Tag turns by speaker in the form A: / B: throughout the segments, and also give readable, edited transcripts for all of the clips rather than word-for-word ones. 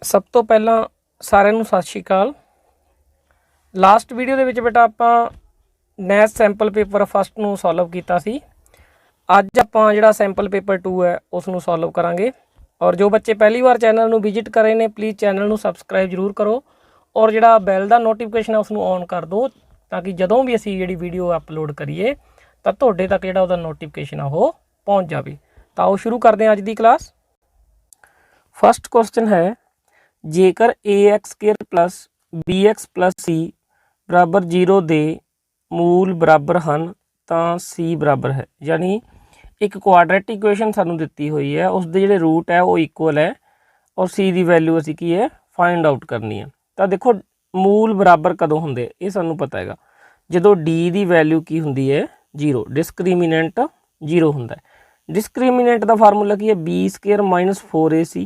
A: ਸਭ ਤੋਂ ਪਹਿਲਾਂ ਸਾਰਿਆਂ ਨੂੰ ਸਤਿ ਸ਼੍ਰੀ ਅਕਾਲ। ਲਾਸਟ ਵੀਡੀਓ ਦੇ ਵਿੱਚ ਬੇਟਾ ਆਪਾਂ ਨੈਥ ਸੈਂਪਲ ਪੇਪਰ ਫਸਟ ਨੂੰ ਸੋਲਵ ਕੀਤਾ ਸੀ। ਅੱਜ ਆਪਾਂ ਜਿਹੜਾ ਸੈਂਪਲ ਪੇਪਰ 2 ਹੈ ਉਸ ਨੂੰ ਸੋਲਵ ਕਰਾਂਗੇ। ਔਰ ਜੋ ਬੱਚੇ ਪਹਿਲੀ ਵਾਰ ਚੈਨਲ ਨੂੰ ਵਿਜ਼ਿਟ ਕਰ ਰਹੇ ਨੇ ਪਲੀਜ਼ ਚੈਨਲ ਨੂੰ ਸਬਸਕ੍ਰਾਈਬ ਜ਼ਰੂਰ ਕਰੋ ਔਰ ਜਿਹੜਾ ਬੈਲ ਦਾ ਨੋਟੀਫਿਕੇਸ਼ਨ ਹੈ ਉਸ ਨੂੰ ਔਨ ਕਰ ਦਿਓ ਤਾਂ ਕਿ ਜਦੋਂ ਵੀ ਅਸੀਂ ਜਿਹੜੀ ਵੀਡੀਓ ਅਪਲੋਡ ਕਰੀਏ ਤਾਂ ਤੁਹਾਡੇ ਤੱਕ ਜਿਹੜਾ ਉਹਦਾ ਨੋਟੀਫਿਕੇਸ਼ਨ ਆ ਉਹ ਪਹੁੰਚ ਜਾਵੇ। ਤਾਂ ਆਓ ਸ਼ੁਰੂ ਕਰਦੇ ਹਾਂ ਅੱਜ ਦੀ ਕਲਾਸ। ਫਸਟ ਕੁਐਸਚਨ ਹੈ, ਜੇਕਰ ax² plus bx plus c ਬਰਾਬਰ 0 ਦੇ ਮੂਲ ਬਰਾਬਰ ਹਨ ਤਾਂ c ਬਰਾਬਰ ਹੈ। ਯਾਨੀ ਇੱਕ ਕੁਆਡਰੇਟਿਕ ਇਕੁਏਸ਼ਨ ਸਾਨੂੰ ਦਿੱਤੀ ਹੋਈ ਹੈ, ਉਸ ਦੇ ਜਿਹੜੇ ਰੂਟ ਹੈ ਉਹ ਇਕੁਅਲ ਹੈ ਔਰ c ਦੀ ਵੈਲਿਊ ਅਸੀਂ ਕੀ ਹੈ ਫਾਈਂਡ ਆਊਟ ਕਰਨੀ ਹੈ। ਤਾਂ ਦੇਖੋ ਮੂਲ ਬਰਾਬਰ ਕਦੋਂ ਹੁੰਦੇ ਇਹ ਸਾਨੂੰ ਪਤਾ ਹੈਗਾ, ਜਦੋਂ d ਦੀ ਵੈਲਿਊ ਕੀ ਹੁੰਦੀ ਹੈ 0, ਡਿਸਕ੍ਰੀਮੀਨੈਂਟ 0 ਹੁੰਦਾ ਹੈ। ਡਿਸਕ੍ਰੀਮੀਨੈਂਟ ਦਾ ਫਾਰਮੂਲਾ ਕੀ ਹੈ b² - 4ac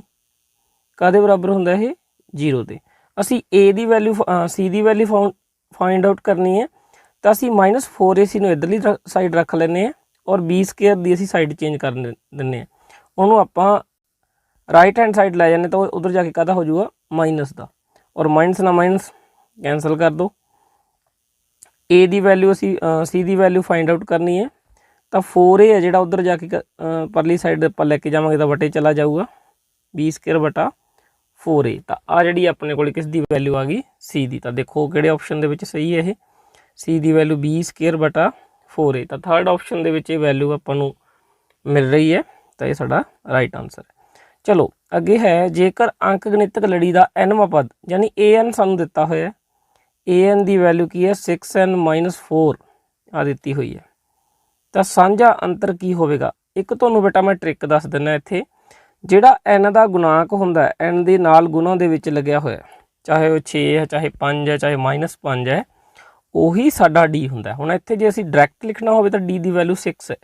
A: ਕਾਹਦੇ ਬਰਾਬਰ ਹੁੰਦਾ ਇਹ 0 ਦੇ। ਅਸੀਂ a the value c the value find out ਕਰਨੀ ਹੈ ਤਾਂ ਅਸੀਂ -4ac ਨੂੰ ਇੱਧਰਲੀ ਸਾਈਡ ਰੱਖ ਲੈਂਦੇ ਹਾਂ ਔਰ b² ਦੀ ਅਸੀਂ ਸਾਈਡ ਚੇਂਜ ਕਰ ਦਿੰਦੇ ਹਾਂ, ਉਹਨੂੰ ਆਪਾਂ ਰਾਈਟ ਹੈਂਡ ਸਾਈਡ ਲੈ ਜਾਂਦੇ ਤਾਂ ਉਧਰ ਜਾ ਕੇ ਕਾਹਦਾ ਹੋ ਜਾਊਗਾ ਮਾਈਨਸ ਦਾ, ਔਰ ਮਾਈਨਸ ਨਾਲ ਮਾਈਨਸ ਕੈਂਸਲ ਕਰ ਦਿਓ। a ਦੀ ਵੈਲਿਊ ਅਸੀਂ c ਦੀ ਵੈਲਿਊ ਫਾਈਂਡ ਆਊਟ ਕਰਨੀ ਹੈ ਤਾਂ 4a ਹੈ ਜਿਹੜਾ ਉਧਰ ਜਾ ਕੇ ਪਰਲੀ ਸਾਈਡ ਆਪਾਂ ਲੈ ਕੇ ਜਾਵਾਂਗੇ ਤਾਂ ਵਟੇ ਚਲਾ ਜਾਊਗਾ b² / 4a। ਤਾਂ ਆ ਜਿਹੜੀ ਆਪਣੇ ਕੋਲ ਕਿਸ ਦੀ ਵੈਲਿਊ ਆ ਗਈ c ਦੀ। ਤਾਂ ਦੇਖੋ ਕਿਹੜੇ ਆਪਸ਼ਨ ਦੇ ਵਿੱਚ ਸਹੀ ਹੈ ਇਹ, c ਦੀ ਵੈਲਿਊ b² / 4a। ਤਾਂ ਥਰਡ ਆਪਸ਼ਨ ਦੇ ਵਿੱਚ ਇਹ ਵੈਲਿਊ ਆਪਾਂ ਨੂੰ ਮਿਲ ਰਹੀ ਹੈ ਤਾਂ ਇਹ ਸਾਡਾ ਰਾਈਟ ਆਨਸਰ ਹੈ। ਚਲੋ ਅੱਗੇ ਹੈ, ਜੇਕਰ ਅੰਕ ਗਣਿਤਕ ਲੜੀ ਦਾ nਵਾਂ ਪਦ ਯਾਨੀ an ਸਾਨੂੰ ਦਿੱਤਾ ਹੋਇਆ, an ਦੀ ਵੈਲਿਊ ਕੀ ਹੈ 6n - 4 ਆ ਦਿੱਤੀ ਹੋਈ ਹੈ, ਤਾਂ ਸਾਂਝਾ ਅੰਤਰ ਕੀ ਹੋਵੇਗਾ। ਇੱਕ ਤੁਹਾਨੂੰ ਬੇਟਾ ਮੈਂ ਟ੍ਰਿਕ ਦੱਸ ਦਿੰਦਾ, ਇੱਥੇ ਜਿਹੜਾ n ਦਾ ਗੁਣਾਂਕ ਹੁੰਦਾ n ਦੇ ਨਾਲ ਗੁਣਾ ਦੇ ਵਿੱਚ ਲੱਗਿਆ ਹੋਇਆ, ਚਾਹੇ ਉਹ 6 ਹੈ ਚਾਹੇ 5 ਹੈ ਚਾਹੇ -5 ਹੈ, ਉਹੀ ਸਾਡਾ d ਹੁੰਦਾ। ਹੁਣ ਇੱਥੇ ਜੇ ਅਸੀਂ ਡਾਇਰੈਕਟ ਲਿਖਣਾ ਹੋਵੇ ਤਾਂ d ਦੀ ਵੈਲਿਊ 6 ਹੈ,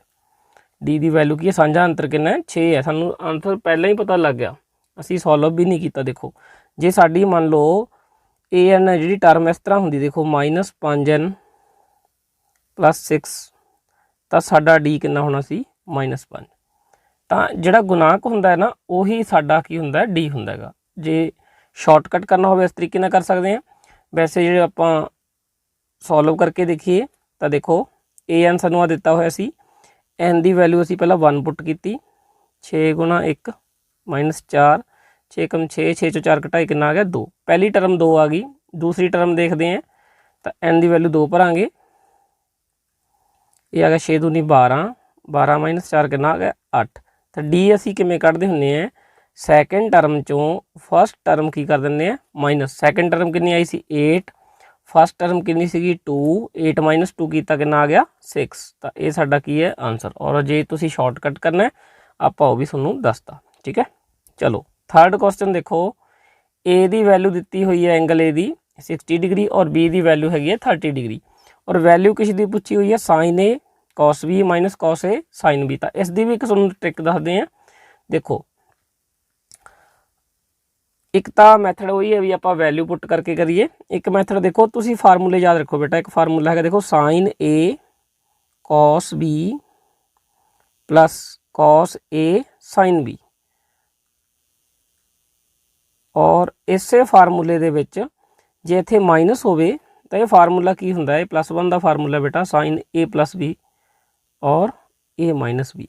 A: d ਦੀ ਵੈਲਿਊ ਕੀ ਹੈ ਸਾਂਝਾ ਅੰਤਰ ਕਿੰਨਾ ਹੈ 6 ਹੈ। ਸਾਨੂੰ ਆਨਸਰ ਪਹਿਲਾਂ ਹੀ ਪਤਾ ਲੱਗ ਗਿਆ, ਅਸੀਂ ਸੋਲਵ ਵੀ ਨਹੀਂ ਕੀਤਾ। ਦੇਖੋ ਜੇ ਸਾਡੀ ਮੰਨ ਲਓ an ਹੈ ਜਿਹੜੀ ਟਰਮ ਇਸ ਤਰ੍ਹਾਂ ਹੁੰਦੀ, ਦੇਖੋ -5n + 6 ਤਾਂ ਸਾਡਾ d ਕਿੰਨਾ ਹੋਣਾ ਸੀ -5। ਤਾਂ ਜਿਹੜਾ ਗੁਣਾਂਕ ਹੁੰਦਾ ਹੈ ਨਾ ਉਹੀ ਸਾਡਾ ਕੀ ਹੁੰਦਾ d ਹੁੰਦਾ ਹੈਗਾ। ਜੇ ਸ਼ਾਰਟਕਟ ਕਰਨਾ ਹੋਵੇ ਇਸ ਤਰੀਕੇ ਨਾਲ ਕਰ ਸਕਦੇ ਹਾਂ। ਵੈਸੇ ਜਿਹੜੇ ਆਪਾਂ ਸੋਲਵ ਕਰਕੇ ਦੇਖੀਏ ਤਾਂ ਦੇਖੋ an ਸਾਨੂੰ ਆ ਦਿੱਤਾ ਹੋਇਆ ਸੀ, n ਦੀ ਵੈਲਿਊ ਅਸੀਂ ਪਹਿਲਾਂ 1 ਪੁੱਟ ਕੀਤੀ, 6 × 1 - 4, 6 × 6, 6 ਚੋਂ 4 ਘਟਾਈ ਕਿੰਨਾ ਆ ਗਿਆ 2। ਪਹਿਲੀ ਟਰਮ 2 ਆ ਗਈ, ਦੂਸਰੀ ਟਰਮ ਦੇਖਦੇ ਹਾਂ ਤਾਂ n ਦੀ ਵੈਲਿਊ 2 ਭਰਾਂਗੇ, ਇਹ ਆ ਗਿਆ 6 ਦੂਣੀ 12, 12 - 4 ਕਿੰਨਾ ਆ ਗਿਆ 8। ਤਾਂ d ਅਸੀਂ ਕਿਵੇਂ ਕੱਢਦੇ ਹੁੰਦੇ ਹਾਂ, ਸੈਕਿੰਡ ਟਰਮ ਚੋਂ ਫਸਟ ਟਰਮ ਕੀ ਕਰ ਦਿੰਦੇ ਹਾਂ ਮਾਈਨਸ। ਸੈਕਿੰਡ ਟਰਮ ਕਿੰਨੀ ਆਈ ਸੀ 8, ਫਸਟ ਟਰਮ ਕਿੰਨੀ ਸੀਗੀ 2, 8 - 2 ਕੀਤਾ ਕਿੰਨਾ ਆ ਗਿਆ 6। ਤਾਂ ਇਹ ਸਾਡਾ ਕੀ ਹੈ ਆਨਸਰ। ਔਰ ਜੇ ਤੁਸੀਂ ਸ਼ਾਰਟਕਟ ਕਰਨਾ ਆਪਾਂ ਉਹ ਵੀ ਤੁਹਾਨੂੰ ਦੱਸਤਾ, ਠੀਕ ਹੈ। ਚਲੋ ਥਰਡ ਕੁਐਸਚਨ ਦੇਖੋ, a ਦੀ ਵੈਲਿਊ ਦਿੱਤੀ ਹੋਈ ਹੈ ਐਂਗਲ a ਦੀ 60 ਡਿਗਰੀ ਔਰ b ਦੀ ਵੈਲਿਊ ਹੈਗੀ ਹੈ 30 ਡਿਗਰੀ ਔਰ ਵੈਲਿਊ ਕਿਸ ਦੀ ਪੁੱਛੀ ਹੋਈ ਹੈ sin a cos b - cos a sin b। ਤਾਂ ਇਸ ਦੀ ਵੀ ਇੱਕ ਤੁਹਾਨੂੰ ਟ੍ਰਿਕ ਦੱਸਦੇ ਹਾਂ। ਦੇਖੋ ਇੱਕ ਤਾਂ ਮੈਥਡ ਉਹੀ ਹੈ ਵੀ ਆਪਾਂ ਵੈਲਿਊ ਪੁੱਟ ਕਰਕੇ ਕਰੀਏ, ਇੱਕ ਮੈਥਡ ਦੇਖੋ ਤੁਸੀਂ ਫਾਰਮੂਲੇ ਯਾਦ ਰੱਖੋ ਬੇਟਾ। ਇੱਕ ਫਾਰਮੂਲਾ ਹੈਗਾ ਦੇਖੋ sin a cos b + cos a sin b, ਔਰ ਇਸੇ ਫਾਰਮੂਲੇ ਦੇ ਵਿੱਚ ਜੇ ਇੱਥੇ ਮਾਈਨਸ ਹੋਵੇ ਤਾਂ ਇਹ ਫਾਰਮੂਲਾ ਕੀ ਹੁੰਦਾ ਹੈ +1 ਦਾ ਫਾਰਮੂਲਾ ਬੇਟਾ sin a + b ਔਰ a - b,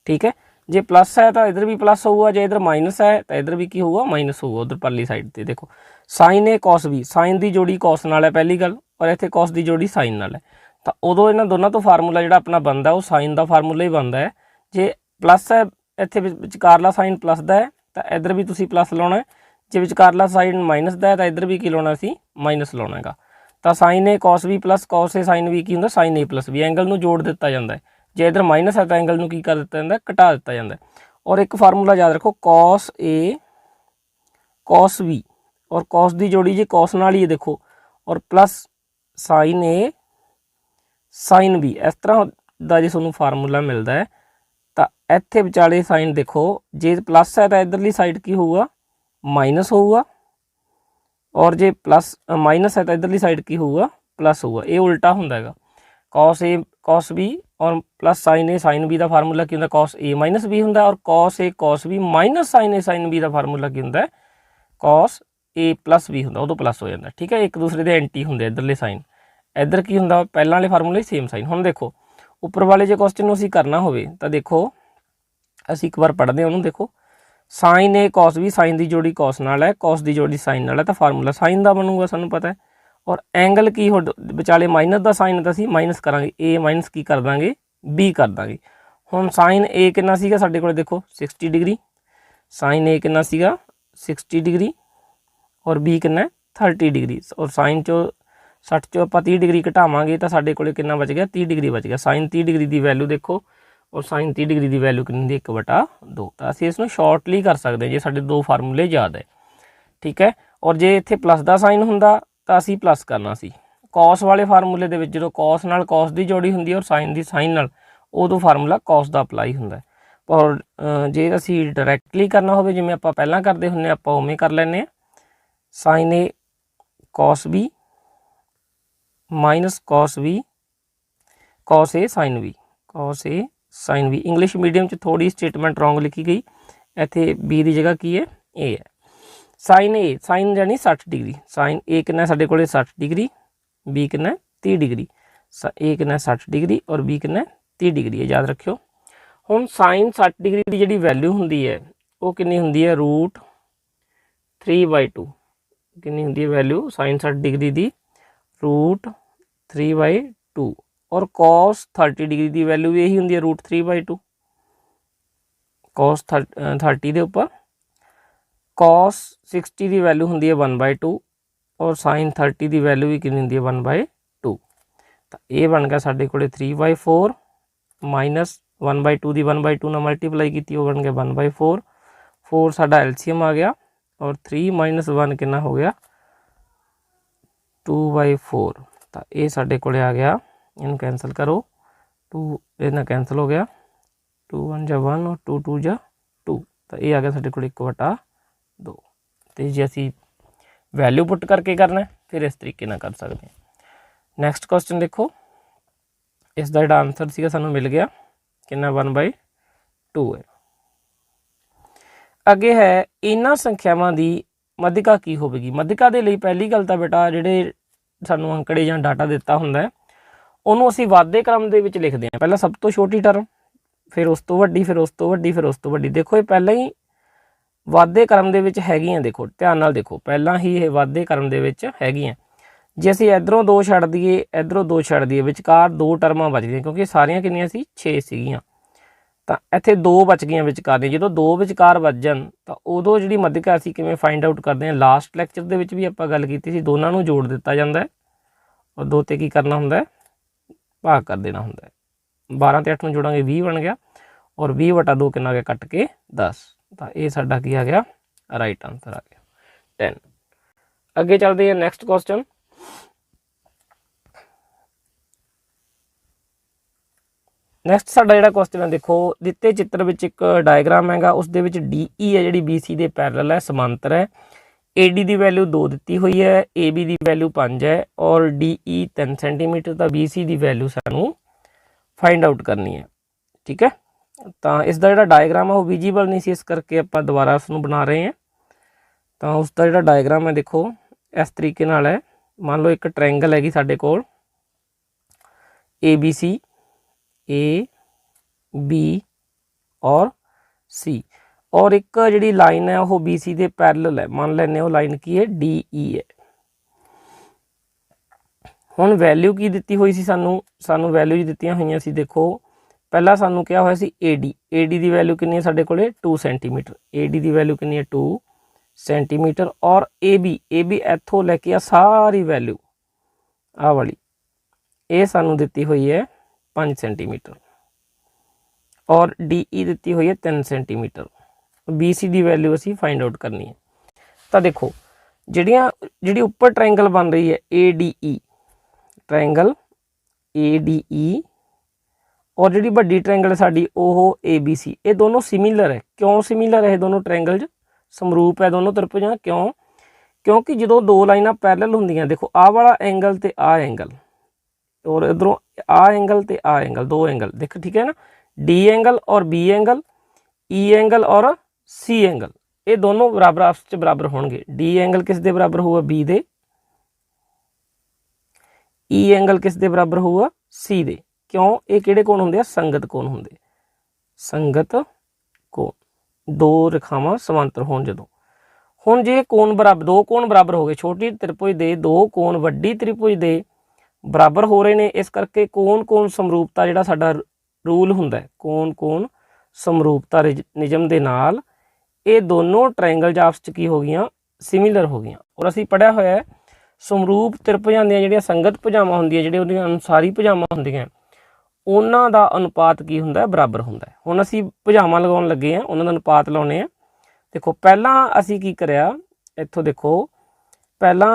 A: ਠੀਕ ਹੈ। ਜੇ प्लस है तो इधर भी प्लस होगा, जो इधर माइनस है तो इधर भी की होगा माइनस होगा उधर परली साइड ते। देखो sign A cos B, sign की जोड़ी कॉस नाल है पहली गल, और इतने कॉस की जोड़ी साइन नाल है। तो उदों इन्होंने दोनों तो फार्मूला जो अपना बनता है वो साइन का फार्मूला ही बनता है। जे प्लस है इतने विचकारला साइन प्लस का है तो इधर भी तुसी प्लस लाना है, जे विचकारला साइन माइनस का है तो इधर भी की लाना सी माइनस लाना है। तो sign A cos B + cos A sine B की होंगे साइन a + b, एंगल में जोड़ दिता जाता है। जे इधर माइनस है तो एंगल में की कर दिता जाता है घटा दिता जाता है। और एक फार्मूला याद रखो cos a cos b और cos की जोड़ी जी cos नाल ही है देखो, और plus sin a sin b, इस तरह का जो सूँ फार्मूला मिलता है। तो इत्थे विचाले साइन देखो जे प्लस है तो इधरली साइड की होगा माइनस होगा, और जे प्लस माइनस है तो इधरली साइड की होगा प्लस होगा। ये उल्टा होंदा है, cos a cos b और plus sin a sin b का फार्मूला की होंगे cos a माइनस b होंगे और cos a cos b minus sin a sin b का फार्मूला की होंगे cos a प्लस b होंगे उदों प्लस हो जाता। ठीक है, एक दूसरे के एंटी होंगे इधरले साइन, इधर की होंगे पहले वाले फार्मूले सेम साइन। हुण देखो उपर वाले जो क्वेश्चन असीं करना होवे तो देखो असीं एक बार पढ़ते हैं उन्होंने। देखो साइन ए कॉस भी, साइन की जोड़ी कॉस नाल है, कॉस की जोड़ी साइन नाल है, तो फार्मूला साइन का बनूगा सानूं पता है। और एंगल की हो विचाले माइनस का साइन तो असीं माइनस करांगे, ए माइनस की कर देंगे बी कर देंगे। हुण साइन ए कितना सीगा साडे कोल देखो 60 डिग्री, साइन ए कितना सीगा 60 डिग्री और बी कितना 30 डिग्री। और साइन चो 60 चो आप 30 डिग्री घटावांगे तो साडे कोल कितना बच गया 30 डिग्री बच गया। साइन 30 डिग्री की वैल्यू देखो और साइन 30 डिग्री की वैल्यू कितनी 1/2। तो असीं इसनूं शॉर्टली कर सकते हैं जे साडे दो फार्मूले याद है। ठीक है, और जे इत्थे प्लस का साइन हुंदा तो असीं प्लस करना सी। कॉस वाले फार्मूले दे विच जदों कॉस नाल कॉस की जोड़ी हुंदी है और साइन की साइन नाल, उदों फार्मूला कॉस का अपलाई हुंदा है। और जे असीं डायरैक्टली करना होवे जिवें आपां पहलां करदे हुंदे आपां उवें कर लैंदे आ। Sine A cos B minus cos B cos A sine B, cos A sine B. English medium च थोड़ी स्टेटमेंट रॉन्ग लिखी गई, इत्थे बी की जगह की है ए है। साइन ए साइन यानी 60 डिग्री, साइन ए कितना साडे कोले 60 डिग्री, बी कितना 30 डिग्री। ए कितना 60 डिग्री और बी कितना 30 डिग्री है, याद रखियो। हुण साइन 60 डिग्री की जिहड़ी वैल्यू हुंदी है वो कितनी हुंदी है √3/2। कितनी हुंदी है वैल्यू साइन 60 डिग्री की √3/2 और cos 30 डिग्री की वैल्यू भी यही होंगी है √3/2। cos 30 के उपर cos 60 की वैल्यू होंगी है 1/2 और sin 30 की वैल्यू भी कितनी होंगी है 1/2। तो ये बन गया साढ़े को 3/4 माइनस 1/2 की 1/2 ने मल्टीप्लाई की वो बन गया 1/4। 4 साडा एलसीएम आ गया और 3 - 1 कितना हो गया 2/4। तो ये साढ़े को आ गया, इन कैंसल करो 2 इन्हें कैंसल हो गया, 2 1 जा 1 और 2 2 जा 2। तो ये आ गया साढ़े को 1/2। तो जे असी वैल्यू पुट करके करना है फिर इस तरीके ना कर सकते हैं। नैक्सट क्वेश्चन देखो, इसका जो आंसर सीगा सानू मिल गया कितना 1/2 है। अगे है इन्हां संख्यावां की मध्यिका की होगी। मध्यिका के लिए पहली गल तो बेटा जिहड़े सानू अंकड़े या डाटा दिता हुंदा है उन्होंने असीं वाधे क्रम दे विच लिखते हैं। पहला सब तो छोटी टर्म, फिर उस तो वड्डी, फिर उस तो वड्डी, फिर उस तो वड्डी। देखो ये पहला ही वाधे क्रम दे विच हैगियां, देखो ध्यान नाल देखो पहला ही ये वाधे क्रम दे विच हैगियां। जे असीं इधरों 2 छड्ड दईए इधरों 2 छड्ड दईए विचकार 2 टर्मां बचदियां क्योंकि सारियां कितनियां सी 6 सीगियां। तो इत्थे 2 बच गई विचकार दी। जो 2 विचकार बच जान तो उदों जिहड़ी मध्यिका असीं किवें फाइंड आउट करते हैं। लास्ट लैक्चर दे विच भी आपां गल कीती सी, दोनां नूं जोड़ दिता जांदा है और 2 ते की करना हुंदा है भाग कर देना होंगे। 12 ते 8 में जोड़ांगे 20 बन गया और 20/2 कितना आ गया कट के 10। तो ये साडा की आ गया राइट आंसर आ गया 10। अगे चलते हैं नैक्सट क्वेश्चन। नैक्सट साडा जिहड़ा क्वेश्चन है देखो दिते चित्र में एक डायग्राम हैगा उस दे विच DE है जिहड़ी BC दे पैरेलल है समांतर है। AD की वैल्यू 2 दी हुई है, AB की वैल्यू 5 है और DE 3 सेंटीमीटर। तो BC की वैल्यू सानू फाइंड आउट करनी है। ठीक है, तो इसका जो डायग्राम है वो विजिबल नहीं सी, इस करके आप दोबारा उसनूं बना रहे हैं। तो उसका जो डायग्राम है देखो इस तरीके नाल है। मान लो एक ट्रायंगल हैगी साडे कोल ABC AB और C और एक जी लाइन है वो BC के पैरेलल है। मान लेने वो लाइन की है DE है। हुण वैल्यू की दी हुई सी सानू वैल्यू दित्तियां हुई सी। देखो पहला सानू क्या होया सी AD की वैल्यू कितनी है साडे कोले 2 सेंटीमीटर। AD की वैल्यू कितनी है 2 सेंटीमीटर और AB इत्थों लैके आ सारी वैल्यू आ वाली ये सानू दित्ती हुई है 5 सेंटीमीटर और DE दित्ती हुई है 3 सेंटीमीटर। BC की वैल्यू असी फाइंड आउट करनी है। तो देखो जिहड़ी उपर ट्रायंगल बन रही है ADE ट्रायंगल ADE और जिहड़ी वड्डी ट्रायंगल साडी ओह ABC, ये दोनों सिमिलर है। क्यों सिमिलर है? दोनों ट्रायंगल समरूप है दोनों त्रिभुजां। क्यों? क्योंकि जो 2 लाइनां पैरेलल होंदियां देखो आ वाला एंगल ते आ एंगल और इधरों आ एंगल ते आ एंगल, दो एंगल देख, ठीक है ना। डी एंगल और बी एंगल, ई एंगल और सी एंगल, ये दोनों बराबर आपस च बराबर होणगे। डी एंगल किस दे बराबर होगा, बी दे। ई एंगल किस दे बराबर होगा, सी दे। क्यों, ये किहड़े कोण हुंदे आ, संगत कोण हुंदे, संगत कोण। दो रेखावां समांतर होण जदों, हुण जे कोण बराबर, दो कोण बराबर हो गए, छोटी त्रिभुज दे दो कोण वड्डी त्रिभुज दे बराबर हो रहे ने, इस करके कोण कोण समरूपता जिहड़ा साडा रूल हुंदा है, कोण कोण समरूपता नियम दे नाल ये दोनों ट्रायंगल आपस च की हो गईयां, सिमिलर हो गईयां। और असीं पढ़िया होया है समरूप त्रिभुजां ਦੀਆਂ ਜਿਹੜੀਆਂ ਸੰਗਤ ਭੁਜਾਵਾਂ ਹੁੰਦੀਆਂ, ਜਿਹੜੇ ਉਹਦੀਆਂ ਅਨੁਸਾਰੀ ਭੁਜਾਵਾਂ ਹੁੰਦੀਆਂ, ਉਹਨਾਂ ਦਾ ਅਨੁਪਾਤ ਕੀ ਹੁੰਦਾ, ਬਰਾਬਰ ਹੁੰਦਾ। ਹੁਣ ਅਸੀਂ ਭੁਜਾਵਾਂ ਲਗਾਉਣ ਲੱਗੇ ਆ, ਉਹਨਾਂ ਦਾ ਅਨੁਪਾਤ ਲਾਉਣੇ ਆ। ਦੇਖੋ ਪਹਿਲਾਂ ਅਸੀਂ ਕੀ ਕਰਿਆ, ਇੱਥੋਂ ਦੇਖੋ ਪਹਿਲਾਂ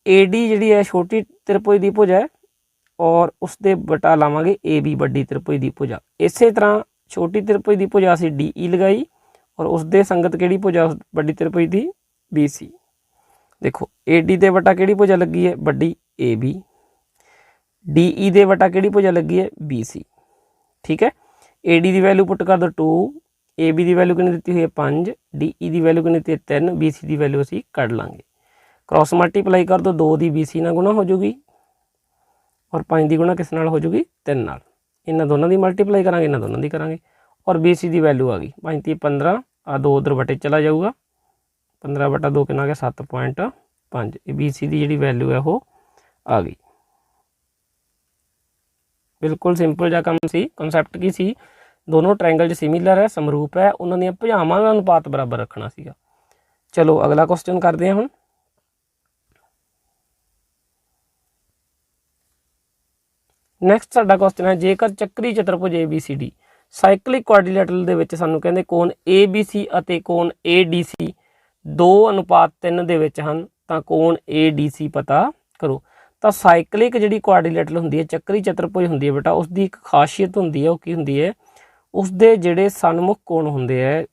A: AD ਜਿਹੜੀ ਹੈ ਛੋਟੀ त्रिभुज ਦੀ ਭੁਜਾ ਹੈ, ਔਰ ਉਸ ਦੇ ਬਟਾ ਲਾਵਾਂਗੇ AB ਵੱਡੀ त्रिभुज ਦੀ ਭੁਜਾ। ਇਸੇ ਤਰ੍ਹਾਂ ਛੋਟੀ त्रिभुज ਦੀ ਭੁਜਾ ਅਸੀਂ DE ਲਗਾਈ, और उसदे संगत किहड़ी भुजा वड्डी त्रिभुज दी, BC। देखो AD दे वटा किहड़ी भुजा लगी है, वड्डी AB। DE दे वटा किहड़ी भुजा लगी है, BC। ठीक है, AD की वैल्यू पुट कर दो 2, AB की वैल्यू कितनी दी हुई है 5, DE की वैल्यू कितनी दी है 3, BC की वैल्यू असीं कढ लांगे। क्रॉस मल्टीप्लाई कर दो, 2 की BC नाल गुणा हो जूगी और 5 की गुणा किस नाल हो जूगी, 3 नाल। इन्हां दोनों की मल्टीप्लाई करांगे, इन्हां दोनों की करांगे, और BC की वैल्यू आ गई 5 × 15, आ 2 उधर बटे चला जाऊगा, 15/2 कितना आ गया 7.5। BC की जी वैल्यू है वो आ गई। बिल्कुल सिंपल जा काम सी, कॉन्सैप्ट की सी, दोनों ट्रायंगल च सिमिलर है, समरूप है, उन्होंने भुजावां का अनुपात बराबर रखना सीगा। चलो अगला क्वेश्चन करते हैं। हुण नैक्सट साडा क्वेश्चन है, जेकर चक्री चतुर्भुज ABCD साइक्लिक क्वाड्रिलैटरल दे विच सानूं कहंदे कोण ABC अते कोण ADC 2:3 दे विच हन, तां कोण ADC पता करो। तो साइक्लिक जिहड़ी क्वाड्रिलैटरल हुंदी है, चक्री चतुर्भुज हुंदी है बेटा, उसकी एक खासियत हुंदी है, वो की हुंदी है, उसदे जिहड़े सन्मुख कोण हुंदे है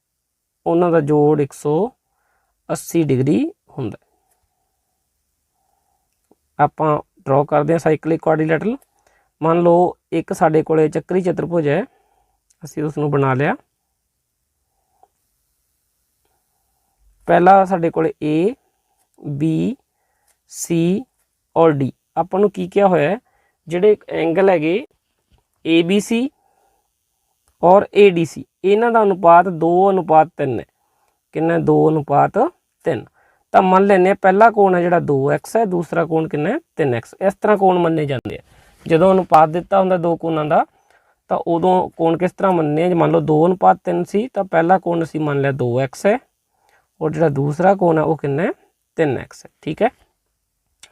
A: उन्हां दा जोड़ 180 डिग्री हुंदा है। आपां ड्रॉ करदे हां साइक्लिक क्वाड्रिलैटरल। मान लो एक साडे कोले चक्री चतुर्भुज है, असीं उसनूं बना लिया। पहला साडे कोले A B C और D, आपां नूं की क्या होया है, जिहड़े एंगल हैगे ABC और ADC, इन्हां दा अनुपात 2:3 है। कितना 2:3। तो मान लेने पहला कोण है जिहड़ा 2x है, दूसरा कोण कितना है 3x। इस तरह कोण मन्ने जाते हैं, जदों अनुपात दिता हुंदा दो कोणां दा, तो उदों कोण किस तरह मन्ने, मान लो 2:3 सी, तो पहला कोण असीं मान लिया 2x है, और जिहड़ा दूसरा कोण है वो कितना है 3x है। ठीक है,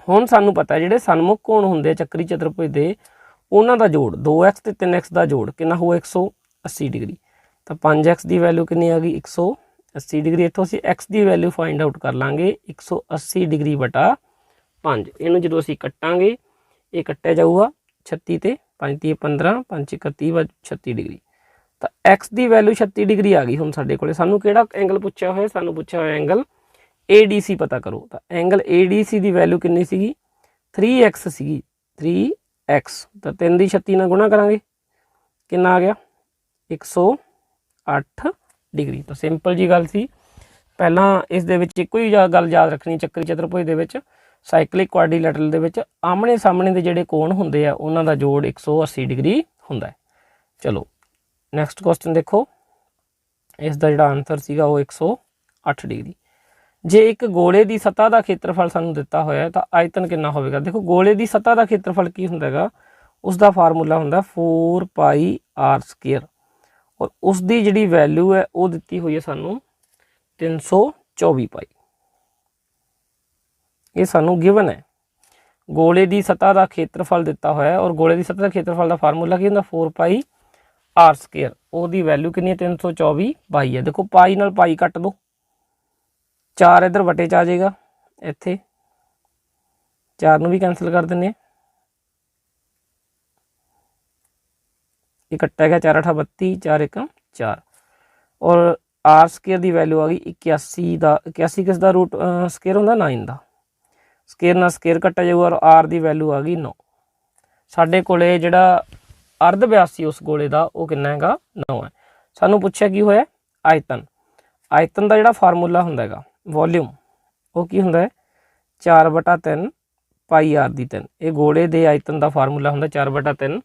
A: हुण सानूं पता है जिहड़े सन्मुख कोण हुंदे चक्री चतुर्भुज दे, उन्हां दा जोड़ 2x ते 3x दा जोड़ कितना होआ 180 डिग्री। तो 5x की वैल्यू कितनी आ गई 180 डिग्री। इत्थों असीं x की वैल्यू फाइंड आउट कर लांगे 180 डिग्री बटा 5। इनू जो असीं कट्टांगे, ये कट्टिया जाऊगा 36 ते 5 × 15, 5 × 31 36 डिग्री। तो x की वैल्यू 36 डिग्री आ गई। हुण साडे कोले सानूं किहड़ा एंगल पुछया होया, सानूं पुछया होया एंगल ADC पता करो। तो एंगल ADC की वैल्यू कितनी सीगी 3x सीगी, 3x। तो 3 दी 36 नाल गुणा करांगे, कितना आ गया 108 डिग्री। तो सिंपल जी गल सी। पहला इस दे विच इक्को ही गल याद रखनी, चक्री चतुर्भुज दे विच साइक्लिक क्वाड्रिलैटरल दे विच आमने सामने दे जिहड़े कोण हुंदे आ उन्हां दा जोड़ 180 डिग्री हुंदा है। चलो नैक्सट क्वेश्चन देखो, इसका जिहड़ा आंसर सीगा वो 108 डिग्री। जे एक गोले की सतह का खेत्रफल सानूं दिता होया है, तो आयतन कितना होवेगा। देखो गोले की सतह का खेत्रफल की हुंदा हैगा, उसका फार्मूला हुंदा 4πr², और उसकी जिहड़ी वैल्यू है वो दिती हुई है सानूं 324 पाई। ये सानू गिवन है, गोले की सतह का खेत्रफल दिता होया है, और गोले की सतह का खेत्रफल का फार्मूला की होंदा 4πr²। ओदी वैल्यू कितनी है 324 पाई है। देखो पाई नाल पाई कट दो, 4 इधर वटे च आ जाएगा, इत्थे 4 नूं भी कैंसल कर देने, ये कट्टा गया 4 8 32, 4 1 4, और r² की वैल्यू आ गई 81 का। 81 किसका रूट स्केयर होंदा 9 का, स्केयर ना स्केयर कट्टा जाऊगा, और r की वैल्यू आ गई 9। ਸਾਡੇ ਕੋਲੇ ਜਿਹੜਾ ਅਰਧ ਵਿਆਸ ਸੀ ਉਸ ਗੋਲੇ ਦਾ ਉਹ ਕਿੰਨਾ ਹੈਗਾ 9 ਹੈ। ਸਾਨੂੰ ਪੁੱਛਿਆ ਕੀ ਹੋਇਆ ਆਇਤਨ। ਆਇਤਨ ਦਾ ਜਿਹੜਾ ਫਾਰਮੂਲਾ ਹੁੰਦਾ ਹੈਗਾ ਵੋਲਿਊਮ ਉਹ ਕੀ ਹੁੰਦਾ ਹੈ 4/3 ਪਾਈ ਆਰ ਦੀ 3। ਇਹ ਗੋਲੇ ਦੇ ਆਇਤਨ ਦਾ ਫਾਰਮੂਲਾ ਹੁੰਦਾ 4/3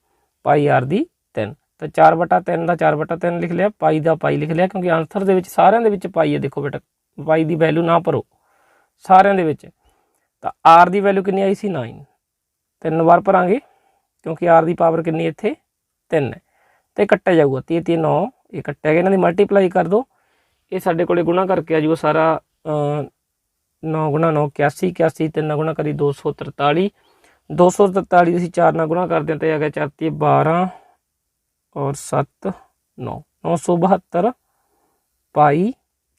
A: ਪਾਈ ਆਰ ਦੀ 3। ਤਾਂ 4/3 ਦਾ 4/3 ਲਿਖ ਲਿਆ, ਪਾਈ ਦਾ ਪਾਈ ਲਿਖ ਲਿਆ, ਕਿਉਂਕਿ ਆਂਸਰ ਦੇ ਵਿੱਚ ਸਾਰਿਆਂ ਦੇ ਵਿੱਚ ਪਾਈ ਹੈ। ਦੇਖੋ ਬੇਟਾ ਪਾਈ ਦੀ ਵੈਲਿਊ ਨਾ ਭਰੋ ਸਾਰਿਆਂ ਦੇ ਵਿੱਚ। ਤਾਂ ਆਰ ਦੀ ਵੈਲਿਊ ਕਿੰਨੀ ਆਈ ਸੀ 9। 3 ਵਾਰ ਭਰਾਂਗੇ ਕਿਉਂਕਿ ਆਰ ਦੀ ਪਾਵਰ ਕਿੰਨੀ ਇੱਥੇ 3 ਹੈ। ਅਤੇ ਕੱਟਿਆ ਜਾਊਗਾ 30 30 9 ਇਹ ਕੱਟਿਆ ਗਿਆ, ਇਹਨਾਂ ਦੀ ਮਲਟੀਪਲਾਈ ਕਰ ਦਿਓ। ਇਹ ਸਾਡੇ ਕੋਲੇ ਗੁਣਾ ਕਰਕੇ ਆ ਜੂਗਾ ਸਾਰਾ 9 ਗੁਣਾ 9 81, 81 3 ਗੁਣਾ ਕਰੀ 243, 243 ਅਸੀਂ 4 ਨਾਲ ਗੁਣਾ ਕਰਦੇ ਹਾਂ ਤਾਂ ਆ ਗਿਆ 4 12 ਔਰ 7 9 972 ਪਾਈ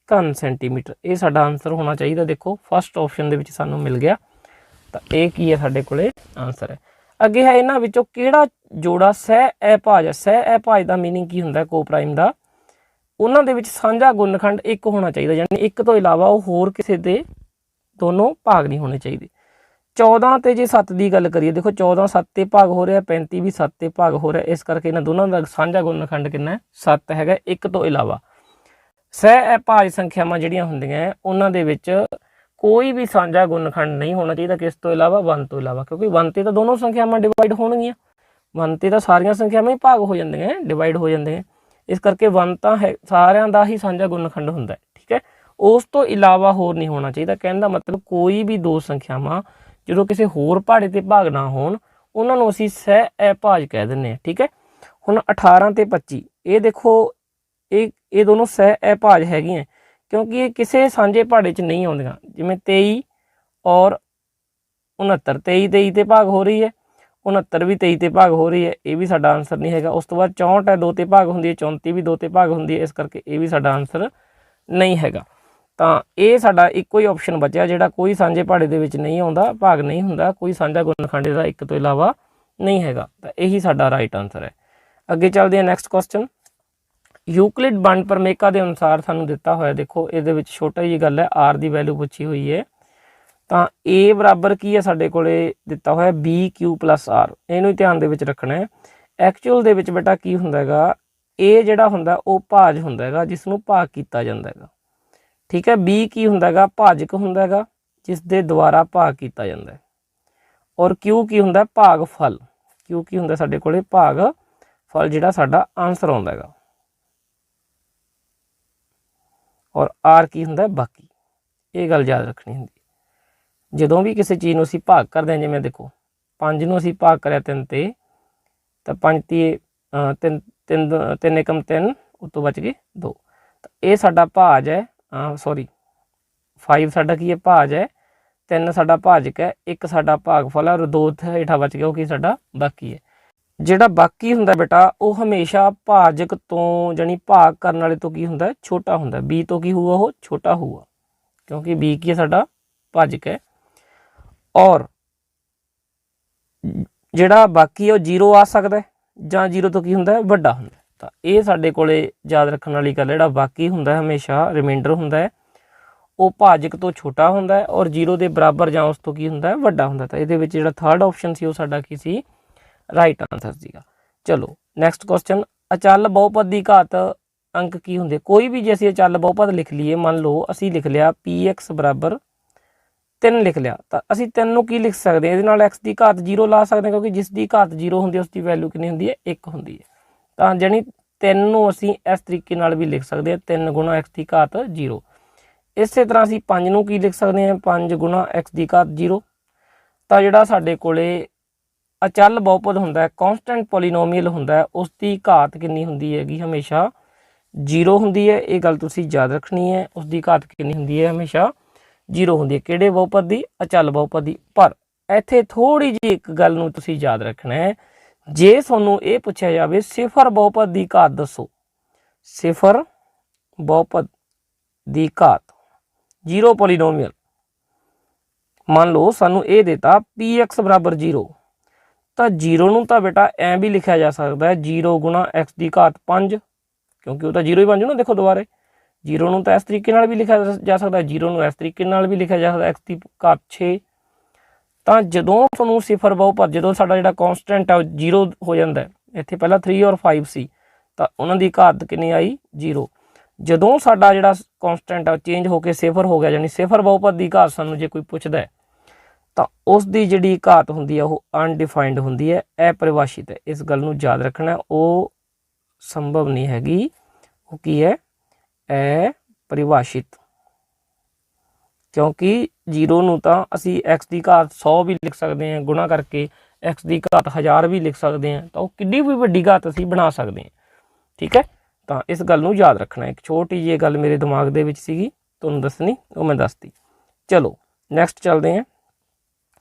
A: ਘਨ ਸੈਂਟੀਮੀਟਰ। ਇਹ ਸਾਡਾ ਆਂਸਰ ਹੋਣਾ ਚਾਹੀਦਾ। ਦੇਖੋ ਫਸਟ ਆਪਸ਼ਨ ਦੇ ਵਿੱਚ ਸਾਨੂੰ ਮਿਲ ਗਿਆ। ਤਾਂ ਇਹ ਕੀ ਹੈ ਸਾਡੇ ਕੋਲੇ ਆਂਸਰ ਹੈ। ਅੱਗੇ ਹੈ ਇਹਨਾਂ ਵਿੱਚੋਂ ਕਿਹੜਾ ਜੋੜਾ ਸਹਿ ਅਭਾਜ ਹੈ। ਸਹਿ ਅਭਾਜ ਦਾ ਮੀਨਿੰਗ ਕੀ ਹੁੰਦਾ ਕੋਪ੍ਰਾਈਮ ਦਾ, ਉਹਨਾਂ ਦੇ ਵਿੱਚ ਸਾਂਝਾ ਗੁਣਨਖੰਡ ਇੱਕ ਹੋਣਾ ਚਾਹੀਦਾ, ਯਾਨੀ ਇੱਕ ਤੋਂ ਇਲਾਵਾ ਉਹ ਹੋਰ ਕਿਸੇ ਦੇ ਦੋਨੋਂ ਭਾਗ ਨਹੀਂ ਹੋਣੇ ਚਾਹੀਦੇ। 14 ਤੇ ਜੇ 7 ਦੀ ਗੱਲ ਕਰੀਏ, ਦੇਖੋ 14 7 ਤੇ ਭਾਗ ਹੋ ਰਿਹਾ, 35 ਵੀ 7 ਤੇ ਭਾਗ ਹੋ ਰਿਹਾ, ਇਸ ਕਰਕੇ ਇਹਨਾਂ ਦੋਨਾਂ ਦਾ ਸਾਂਝਾ ਗੁਣਨਖੰਡ ਕਿੰਨਾ 7 ਹੈਗਾ ਇੱਕ ਤੋਂ ਇਲਾਵਾ। ਸਹਿ ਅਭਾਜ ਸੰਖਿਆਵਾਂ ਜਿਹੜੀਆਂ ਹੁੰਦੀਆਂ ਉਹਨਾਂ ਦੇ ਵਿੱਚ ਕੋਈ ਵੀ ਸਾਂਝਾ ਗੁਣਨਖੰਡ ਨਹੀਂ ਹੋਣਾ ਚਾਹੀਦਾ ਕਿਸ ਤੋਂ ਇਲਾਵਾ 1 ਤੋਂ ਇਲਾਵਾ, ਕਿਉਂਕਿ 1 ਤੇ ਤਾਂ ਦੋਨੋਂ ਸੰਖਿਆਵਾਂ ਡਿਵਾਈਡ ਹੋਣਗੀਆਂ, 1 ਤੇ ਤਾਂ ਸਾਰੀਆਂ ਸੰਖਿਆਵਾਂ ਹੀ ਭਾਗ ਹੋ ਜਾਂਦੀਆਂ ਡਿਵਾਈਡ ਹੋ ਜਾਂਦੀਆਂ, ਇਸ ਕਰਕੇ 1 ਤਾਂ ਹੈ ਸਾਰਿਆਂ ਦਾ ਹੀ ਸਾਂਝਾ ਗੁਣਨਖੰਡ ਹੁੰਦਾ। ਠੀਕ ਹੈ, ਉਸ ਤੋਂ ਇਲਾਵਾ ਹੋਰ ਨਹੀਂ ਹੋਣਾ ਚਾਹੀਦਾ। ਕਹਿਣ ਦਾ ਮਤਲਬ ਕੋਈ ਵੀ ਦੋ ਸੰਖਿਆਵਾਂ ਜਦੋਂ ਕਿਸੇ ਹੋਰ ਪਹਾੜੇ ਤੇ ਭਾਗ ਨਾ ਹੋਣ ਉਹਨਾਂ ਨੂੰ ਅਸੀਂ ਸਹਿ ਅਭਾਜ ਕਹਿ ਦਿੰਦੇ ਹਾਂ। ਠੀਕ ਹੈ, ਹੁਣ 18 ਤੇ 25 ਇਹ ਦੇਖੋ ਇਹ ਦੋਨੋਂ ਸਹਿ ਅਭਾਜ ਹੈਗੀਆਂ ਕਿਉਂਕਿ ਇਹ ਕਿਸੇ ਸਾਂਝੇ ਪਹਾੜੇ 'ਚ ਨਹੀਂ ਆਉਂਦੀਆਂ। ਜਿਵੇਂ 23 ਔਰ 69 23 23 ਤੇ ਭਾਗ ਹੋ ਰਹੀ ਹੈ, 69 ਵੀ 23 ਤੇ ਭਾਗ ਹੋ ਰਹੀ ਹੈ, ਇਹ ਵੀ ਸਾਡਾ ਆਂਸਰ ਨਹੀਂ ਹੈਗਾ। ਉਸ ਤੋਂ ਬਾਅਦ 64 ਹੈ 2 ਤੇ ਭਾਗ ਹੁੰਦੀ ਹੈ, 34 ਵੀ 2 ਤੇ ਭਾਗ ਹੁੰਦੀ ਹੈ, ਇਸ ਕਰਕੇ ਇਹ ਵੀ ਸਾਡਾ ਆਂਸਰ ਨਹੀਂ ਹੈਗਾ। ਤਾਂ ਇਹ ਸਾਡਾ ਇੱਕੋ ਹੀ ਆਪਸ਼ਨ ਬਚਿਆ ਜਿਹੜਾ ਕੋਈ ਸਾਂਝੇ ਪਹਾੜੇ ਦੇ ਵਿੱਚ ਨਹੀਂ ਆਉਂਦਾ, ਭਾਗ ਨਹੀਂ ਹੁੰਦਾ, ਕੋਈ ਸਾਂਝਾ ਗੁਣਨਖੰਡ ਦਾ ਇੱਕ ਤੋਂ ਇਲਾਵਾ ਨਹੀਂ ਹੈਗਾ। ਤਾਂ ਇਹੀ ਸਾਡਾ ਰਾਈਟ ਆਂਸਰ ਹੈ। ਅੱਗੇ ਚੱਲਦੇ ਹਾਂ ਨੈਕਸਟ ਕੁਐਸਚਨ। ਯੂਕਲਿਡ ਵੰਡ ਪ੍ਰਮੇਕਾ ਦੇ ਅਨੁਸਾਰ ਸਾਨੂੰ ਦਿੱਤਾ ਹੋਇਆ, ਦੇਖੋ ਇਹਦੇ ਵਿੱਚ ਛੋਟਾ ਜਿਹੀ ਗੱਲ ਹੈ, ਆਰ ਦੀ ਵੈਲਿਊ ਪੁੱਛੀ ਹੋਈ ਹੈ। ਤਾਂ ਏ ਬਰਾਬਰ ਕੀ ਹੈ ਸਾਡੇ ਕੋਲੇ ਦਿੱਤਾ ਹੋਇਆ BQ + R, ਇਹਨੂੰ ਹੀ ਧਿਆਨ ਦੇ ਵਿੱਚ ਰੱਖਣਾ ਹੈ। ਐਕਚੁਅਲ ਦੇ ਵਿੱਚ ਬੇਟਾ ਕੀ ਹੁੰਦਾ ਹੈਗਾ, ਇਹ ਜਿਹੜਾ ਹੁੰਦਾ ਉਹ ਭਾਜ ਹੁੰਦਾ ਹੈਗਾ ਜਿਸ ਨੂੰ ਭਾਗ ਕੀਤਾ ਜਾਂਦਾ ਹੈਗਾ। ਠੀਕ ਹੈ, B ਕੀ ਹੁੰਦਾ ਹੈਗਾ ਭਾਜਕ ਹੁੰਦਾ ਹੈਗਾ ਜਿਸ ਦੇ ਦੁਆਰਾ ਭਾਗ ਕੀਤਾ ਜਾਂਦਾ ਹੈ। ਔਰ Q ਕੀ ਹੁੰਦਾ ਭਾਗ ਫਲ, Q ਕੀ ਹੁੰਦਾ ਸਾਡੇ ਕੋਲੇ ਭਾਗ ਫਲ ਜਿਹੜਾ ਸਾਡਾ ਆਂਸਰ ਆਉਂਦਾ ਹੈਗਾ। ਔਰ R ਕੀ ਹੁੰਦਾ ਬਾਕੀ। ਇਹ ਗੱਲ ਯਾਦ ਰੱਖਣੀ ਹੁੰਦੀ ਜਦੋਂ ਵੀ ਕਿਸੇ ਚੀਜ਼ ਨੂੰ ਅਸੀਂ ਭਾਗ ਕਰਦੇ ਹਾਂ। ਜਿਵੇਂ ਦੇਖੋ 5 ਨੂੰ ਅਸੀਂ ਭਾਗ ਕਰਿਆ 3 ਤੇ, ਤਾਂ 5 ਤੀ 3 3 ਏਕਮ 3 ਉਤੋਂ ਬਚ ਗਏ 2। ਤਾਂ ਇਹ ਸਾਡਾ ਭਾਜ ਹੈ, ਸੌਰੀ 5 ਸਾਡਾ ਕੀ ਹੈ ਭਾਜ ਹੈ, 3 ਸਾਡਾ ਭਾਜਕ ਹੈ, 1 ਸਾਡਾ ਭਾਗਫਲ ਹੈ ਔਰ 2 ਹੇਠਾਂ ਬਚ ਗਿਆ ਉਹ ਕੀ ਸਾਡਾ ਬਾਕੀ ਹੈ। ਜਿਹੜਾ ਬਾਕੀ ਹੁੰਦਾ ਬੇਟਾ ਉਹ ਹਮੇਸ਼ਾ ਭਾਜਕ ਤੋਂ ਜਾਨੀ ਭਾਗ ਕਰਨ ਵਾਲੇ ਤੋਂ ਕੀ ਹੁੰਦਾ ਛੋਟਾ ਹੁੰਦਾ। B ਤੋਂ ਕੀ ਹੋਊਗਾ ਉਹ ਛੋਟਾ ਹੋਊਗਾ ਕਿਉਂਕਿ B ਕੀ ਹੈ ਸਾਡਾ ਭਾਜਕ ਹੈ। ਔਰ ਜਿਹੜਾ ਬਾਕੀ ਹੈ ਉਹ 0 ਆ ਸਕਦਾ ਜਾਂ 0 ਤੋਂ ਕੀ ਹੁੰਦਾ ਵੱਡਾ ਹੁੰਦਾ। ਤਾਂ ਇਹ ਸਾਡੇ ਕੋਲੇ ਯਾਦ ਰੱਖਣ ਵਾਲੀ ਗੱਲ, ਜਿਹੜਾ ਬਾਕੀ ਹੁੰਦਾ ਹਮੇਸ਼ਾ ਰਿਮਾਈਂਡਰ ਹੁੰਦਾ ਹੈ ਉਹ ਭਾਜਕ ਤੋਂ ਛੋਟਾ ਹੁੰਦਾ ਹੈ ਔਰ 0 ਦੇ ਬਰਾਬਰ ਜਾਂ ਉਸ ਤੋਂ ਕੀ ਹੁੰਦਾ ਵੱਡਾ ਹੁੰਦਾ। ਤਾਂ ਇਹਦੇ ਵਿੱਚ ਜਿਹੜਾ ਥਰਡ ਆਪਸ਼ਨ ਸੀ ਉਹ ਸਾਡਾ ਕੀ ਸੀ ਰਾਈਟ ਆਂਸਰ ਸੀਗਾ। ਚਲੋ ਨੈਕਸਟ ਕੁਐਸਚਨ। ਅਚਲ ਬਹੁਪਦ ਦੀ ਘਾਤ ਅੰਕ ਕੀ ਹੁੰਦੇ। ਕੋਈ ਵੀ ਜੇ ਅਸੀਂ ਅਚਲ ਬਹੁਪਦ ਲਿਖ ਲਈਏ, ਮੰਨ ਲਓ ਅਸੀਂ ਲਿਖ ਲਿਆ px = 3 ਲਿਖ ਲਿਆ, ਤਾਂ ਅਸੀਂ 3 ਨੂੰ ਕੀ ਲਿਖ ਸਕਦੇ ਹਾਂ, ਇਹਦੇ ਨਾਲ x ਦੀ ਘਾਤ 0 ਲਾ ਸਕਦੇ ਹਾਂ ਕਿਉਂਕਿ ਜਿਸ ਦੀ ਘਾਤ 0 ਹੁੰਦੀ ਹੈ ਉਸ ਦੀ ਵੈਲਿਊ ਕਿੰਨੀ ਹੁੰਦੀ ਹੈ 1 ਹੁੰਦੀ ਹੈ। ਤਾਂ ਜਾਣੀ 3 ਨੂੰ ਅਸੀਂ ਇਸ ਤਰੀਕੇ ਨਾਲ ਵੀ ਲਿਖ ਸਕਦੇ ਹਾਂ 3 × x ਦੀ ਘਾਤ 0। ਇਸੇ ਤਰ੍ਹਾਂ ਅਸੀਂ 5 ਨੂੰ ਕੀ ਲਿਖ ਸਕਦੇ ਹਾਂ 5 × x ਦੀ ਘਾਤ 0। ਤਾਂ ਜਿਹੜਾ ਸਾਡੇ ਕੋਲੇ ਅਚਲ ਬਹੁਪਦ ਹੁੰਦਾ ਹੈ ਕੌਨਸਟੈਂਟ ਪੋਲੀਨੋਮੀਅਲ ਹੁੰਦਾ ਹੈ ਉਸ ਦੀ ਘਾਤ ਕਿੰਨੀ ਹੁੰਦੀ ਹੈਗੀ ਹਮੇਸ਼ਾ 0 ਹੁੰਦੀ ਹੈ। ਇਹ ਗੱਲ ਤੁਸੀਂ ਯਾਦ ਰੱਖਣੀ ਹੈ, ਉਸ ਦੀ ਘਾਤ ਕਿੰਨੀ ਹੁੰਦੀ ਹੈ ਹਮੇਸ਼ਾ 0 ਹੁੰਦੀ ਹੈ। ਕਿਹੜੇ ਬਹੁਪਦ ਦੀ ਅਚਲ ਬਹੁਪਦ ਦੀ। ਪਰ ਇੱਥੇ ਥੋੜ੍ਹੀ ਜਿਹੀ ਇੱਕ ਗੱਲ ਨੂੰ ਤੁਸੀਂ ਯਾਦ ਰੱਖਣਾ ਹੈ, ਜੇ ਤੁਹਾਨੂੰ ਇਹ ਪੁੱਛਿਆ ਜਾਵੇ ਸਿਫਰ ਬਹੁਪਦ ਦੀ ਘਾਤ ਦੱਸੋ, ਸਿਫਰ ਬਹੁਪਦ ਦੀ ਘਾਤ 0 ਪੋਲੀਨੋਮੀਅਲ, ਮੰਨ ਲਓ ਸਾਨੂੰ ਇਹ ਦਿੱਤਾ px = 0, ਤਾਂ 0 ਨੂੰ ਤਾਂ ਬੇਟਾ ਐਂ ਵੀ ਲਿਖਿਆ ਜਾ ਸਕਦਾ ਹੈ 0 × x ਦੀ ਘਾਤ 5 ਕਿਉਂਕਿ ਉਹ ਤਾਂ 0 ਹੀ ਬਣ ਜੂ ਨਾ। ਦੇਖੋ ਦੁਬਾਰੇ 0 ਨੂੰ ਤਾਂ ਇਸ ਤਰੀਕੇ ਨਾਲ ਵੀ ਲਿਖਿਆ ਜਾ ਸਕਦਾ, 0 ਨੂੰ ਇਸ ਤਰੀਕੇ ਨਾਲ ਵੀ ਲਿਖਿਆ ਜਾ ਸਕਦਾ x ਦੀ ਘਾਤ 6। ਤਾਂ ਜਦੋਂ ਤੁਹਾਨੂੰ ਸਿਫਰ ਬਹੁਪਦ, ਜਦੋਂ ਸਾਡਾ ਜਿਹੜਾ ਕੌਂਸਟੈਂਟ ਹੈ ਉਹ 0 ਹੋ ਜਾਂਦਾ, ਇੱਥੇ ਪਹਿਲਾਂ 3 ਔਰ 5 ਸੀ ਤਾਂ ਉਹਨਾਂ ਦੀ ਘਾਤ ਕਿੰਨੀ ਆਈ 0। ਜਦੋਂ ਸਾਡਾ ਜਿਹੜਾ ਕੌਂਸਟੈਂਟ ਆ ਚੇਂਜ ਹੋ ਕੇ ਸਿਫਰ ਹੋ ਗਿਆ, ਯਾਨੀ ਸਿਫਰ ਬਹੁਪਦ ਦੀ ਘਾਤ ਸਾਨੂੰ ਜੇ ਕੋਈ ਪੁੱਛਦਾ ਹੈ ਤਾਂ ਉਸ ਦੀ ਜਿਹੜੀ ਘਾਤ ਹੁੰਦੀ ਹੈ ਉਹ ਅਨਡਿਫਾਈਨਡ ਹੁੰਦੀ ਹੈ, ਅਪਰਿਭਾਸ਼ਿਤ ਹੈ। ਇਸ ਗੱਲ ਨੂੰ ਯਾਦ ਰੱਖਣਾ, ਉਹ ਸੰਭਵ ਨਹੀਂ ਹੈਗੀ, ਉਹ ਕੀ ਹੈ ਅਪਰਿਭਾਸ਼ਿਤ। ਕਿਉਂਕਿ 0 ਨੂੰ ਤਾਂ ਅਸੀਂ x ਦੀ ਘਾਤ 100 ਵੀ ਲਿਖ ਸਕਦੇ ਹਾਂ, ਗੁਣਾ ਕਰਕੇ x ਦੀ ਘਾਤ 1000 ਵੀ ਲਿਖ ਸਕਦੇ ਹਾਂ, ਤਾਂ ਉਹ ਕਿੰਨੀ ਵੀ ਵੱਡੀ ਘਾਤ ਅਸੀਂ ਬਣਾ ਸਕਦੇ ਹਾਂ। ਠੀਕ ਹੈ, ਤਾਂ ਇਸ ਗੱਲ ਨੂੰ ਯਾਦ ਰੱਖਣਾ। ਇੱਕ ਛੋਟੀ ਜਿਹੀ ਗੱਲ ਮੇਰੇ ਦਿਮਾਗ ਦੇ ਵਿੱਚ ਸੀਗੀ ਤੁਹਾਨੂੰ ਦੱਸਣੀ, ਉਹ ਮੈਂ ਦੱਸਤੀ। ਚਲੋ ਨੈਕਸਟ ਚੱਲਦੇ ਹਾਂ।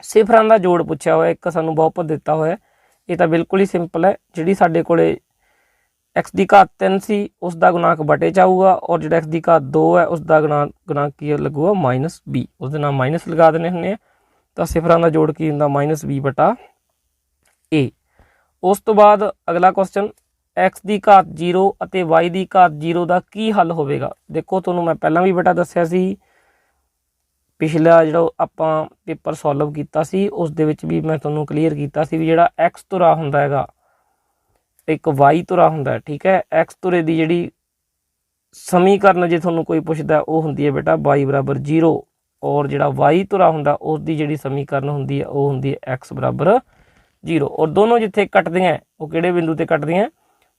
A: ਸਿਫਰਾਂ ਦਾ ਜੋੜ ਪੁੱਛਿਆ ਹੋਇਆ, ਇੱਕ ਸਾਨੂੰ ਬਹੁਪਦ ਦਿੱਤਾ ਹੋਇਆ। ਇਹ ਤਾਂ ਬਿਲਕੁਲ ਹੀ ਸਿੰਪਲ ਹੈ, ਜਿਹੜੀ ਸਾਡੇ ਕੋਲੇ x ਦੀ ਘਾਤ 3 ਸੀ ਉਸ ਦਾ ਗੁਣਾਂਕ ਬਟੇ 'ਚ ਆਊਗਾ, ਔਰ ਜਿਹੜਾ x ਦੀ ਘਾਤ 2 ਹੈ ਉਸ ਦਾ ਗੁਣਾਂਕ ਕੀ ਲੱਗੂਗਾ -b, ਉਸਦੇ ਨਾਲ ਮਾਈਨਸ ਲਗਾ ਦੇਣੇ ਹੁੰਦੇ ਆ। ਤਾਂ ਸਿਫਰਾਂ ਦਾ ਜੋੜ ਕੀ ਹੁੰਦਾ -b/a। ਉਸ ਤੋਂ ਬਾਅਦ ਅਗਲਾ ਕੁਐਸਚਨ, x ਦੀ ਘਾਤ 0 ਅਤੇ y ਦੀ ਘਾਤ 0 ਦਾ ਕੀ ਹੱਲ ਹੋਵੇਗਾ। ਦੇਖੋ ਤੁਹਾਨੂੰ ਮੈਂ ਪਹਿਲਾਂ ਵੀ ਬੇਟਾ ਦੱਸਿਆ ਸੀ, ਪਿਛਲਾ ਜਿਹੜਾ ਆਪਾਂ ਪੇਪਰ ਸੋਲਵ ਕੀਤਾ ਸੀ ਉਸ ਦੇ ਵਿੱਚ ਵੀ ਮੈਂ ਤੁਹਾਨੂੰ ਕਲੀਅਰ ਕੀਤਾ ਸੀ ਵੀ ਜਿਹੜਾ x ਧੁਰਾ ਹੁੰਦਾ ਹੈਗਾ, ਇੱਕ y ਧੁਰਾ ਹੁੰਦਾ। ਠੀਕ ਹੈ, x ਧੁਰੇ ਦੀ ਜਿਹੜੀ ਸਮੀਕਰਨ ਜੇ ਤੁਹਾਨੂੰ ਕੋਈ ਪੁੱਛਦਾ ਉਹ ਹੁੰਦੀ ਹੈ ਬੇਟਾ y = 0, ਔਰ ਜਿਹੜਾ y ਧੁਰਾ ਹੁੰਦਾ ਉਸ ਦੀ ਜਿਹੜੀ ਸਮੀਕਰਨ ਹੁੰਦੀ ਹੈ ਉਹ ਹੁੰਦੀ ਹੈ x = 0। ਔਰ ਦੋਨੋਂ ਜਿੱਥੇ ਕੱਟਦੀਆਂ ਉਹ ਕਿਹੜੇ ਬਿੰਦੂ ਤੇ ਕੱਟਦੀਆਂ,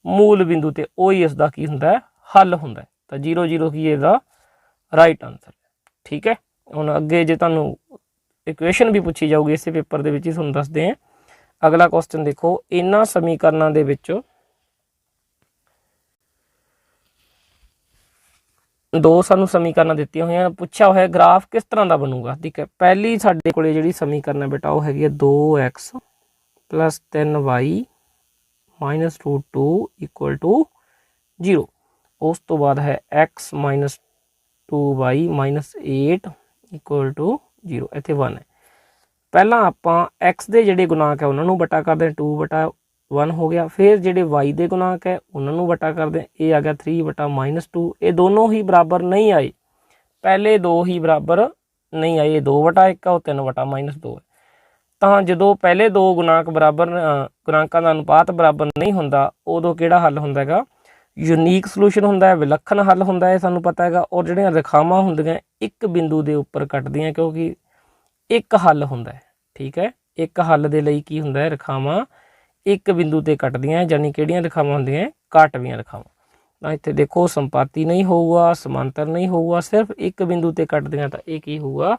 A: ਮੂਲ ਬਿੰਦੂ ਤੇ, ਉਹੀ ਇਸ ਦਾ ਕੀ ਹੁੰਦਾ ਹੱਲ ਹੁੰਦਾ। ਤਾਂ 0 0 ਕੀ ਇਹਦਾ ਰਾਈਟ ਆਨਸਰ। ਠੀਕ ਹੈ, ਹੁਣ ਅੱਗੇ ਜੇ ਤੁਹਾਨੂੰ ਇਕੁਏਸ਼ਨ ਵੀ ਪੁੱਛੀ ਜਾਊਗੀ ਇਸੇ ਪੇਪਰ ਦੇ ਵਿੱਚ ਹੀ ਤੁਹਾਨੂੰ ਦੱਸਦੇ ਹਾਂ। ਅਗਲਾ ਕੁਐਸਚਨ ਦੇਖੋ, ਇਹਨਾਂ ਸਮੀਕਰਨਾਂ ਦੇ ਵਿੱਚ ਦੋ ਸਾਨੂੰ ਸਮੀਕਰਨਾਂ ਦਿੱਤੀਆਂ ਹੋਈਆਂ, ਪੁੱਛਿਆ ਹੋਇਆ ਗ੍ਰਾਫ ਕਿਸ ਤਰ੍ਹਾਂ ਦਾ ਬਣੂਗਾ। ਠੀਕ ਹੈ, ਪਹਿਲੀ ਸਾਡੇ ਕੋਲੇ ਜਿਹੜੀ ਸਮੀਕਰਨ ਹੈ ਬੇਟਾ ਉਹ ਹੈਗੀ ਹੈ 2x + 3y - √2 = 0। ਉਸ ਤੋਂ ਬਾਅਦ ਹੈ x - 2y - 8 = 0, ਇੱਥੇ 1 ਹੈ। ਪਹਿਲਾਂ ਆਪਾਂ x ਦੇ ਜਿਹੜੇ ਗੁਣਾਂਕ ਹੈ ਉਹਨਾਂ ਨੂੰ ਵਟਾ ਕਰਦੇ, 2/1 ਹੋ ਗਿਆ। ਫਿਰ ਜਿਹੜੇ y ਦੇ ਗੁਣਾਂਕ ਹੈ ਉਹਨਾਂ ਨੂੰ ਵਟਾ ਕਰਦੇ, ਇਹ ਆ ਗਿਆ 3/-2। ਇਹ ਦੋਨੋਂ ਹੀ ਬਰਾਬਰ ਨਹੀਂ ਆਏ, ਪਹਿਲੇ ਦੋ ਹੀ ਬਰਾਬਰ ਨਹੀਂ ਆਏ, ਇਹ 2/1 ਉਹ 3/-2 ਹੈ। ਤਾਂ ਜਦੋਂ ਪਹਿਲੇ ਦੋ ਗੁਣਾਂਕ ਬਰਾਬਰ, ਗੁਣਾਂਕਾਂ ਦਾ ਅਨੁਪਾਤ ਬਰਾਬਰ ਨਹੀਂ ਹੁੰਦਾ, ਉਦੋਂ ਕਿਹੜਾ ਹੱਲ ਹੁੰਦਾ ਹੈਗਾ, ਯੂਨੀਕ ਸੋਲੂਸ਼ਨ ਹੁੰਦਾ ਹੈ, ਵਿਲੱਖਣ ਹੱਲ ਹੁੰਦਾ ਹੈ, ਸਾਨੂੰ ਪਤਾ ਹੈਗਾ। ਔਰ ਜਿਹੜੀਆਂ ਰੇਖਾਵਾਂ ਹੁੰਦੀਆਂ ਇੱਕ ਬਿੰਦੂ ਦੇ ਉੱਪਰ ਕੱਟਦੀਆਂ, ਕਿਉਂਕਿ ਇੱਕ ਹੱਲ ਹੁੰਦਾ ਹੈ। ਠੀਕ ਹੈ, ਇੱਕ ਹੱਲ ਦੇ ਲਈ ਕੀ ਹੁੰਦਾ ਹੈ, ਰੇਖਾਵਾਂ ਇੱਕ ਬਿੰਦੂ ਤੇ ਕੱਟਦੀਆਂ, ਯਾਨੀ ਕਿਹੜੀਆਂ ਰੇਖਾਵਾਂ ਹੁੰਦੀਆਂ, ਕਾਟਵੀਆਂ ਰੇਖਾਵਾਂ। ਤਾਂ ਇੱਥੇ ਦੇਖੋ ਸੰਪਾਤੀ ਨਹੀਂ ਹੋਊਗਾ, ਸਮਾਂਤਰ ਨਹੀਂ ਹੋਊਗਾ, ਸਿਰਫ ਇੱਕ ਬਿੰਦੂ ਤੇ ਕੱਟਦੀਆਂ, ਤਾਂ ਇਹ ਕੀ ਹੋਊਗਾ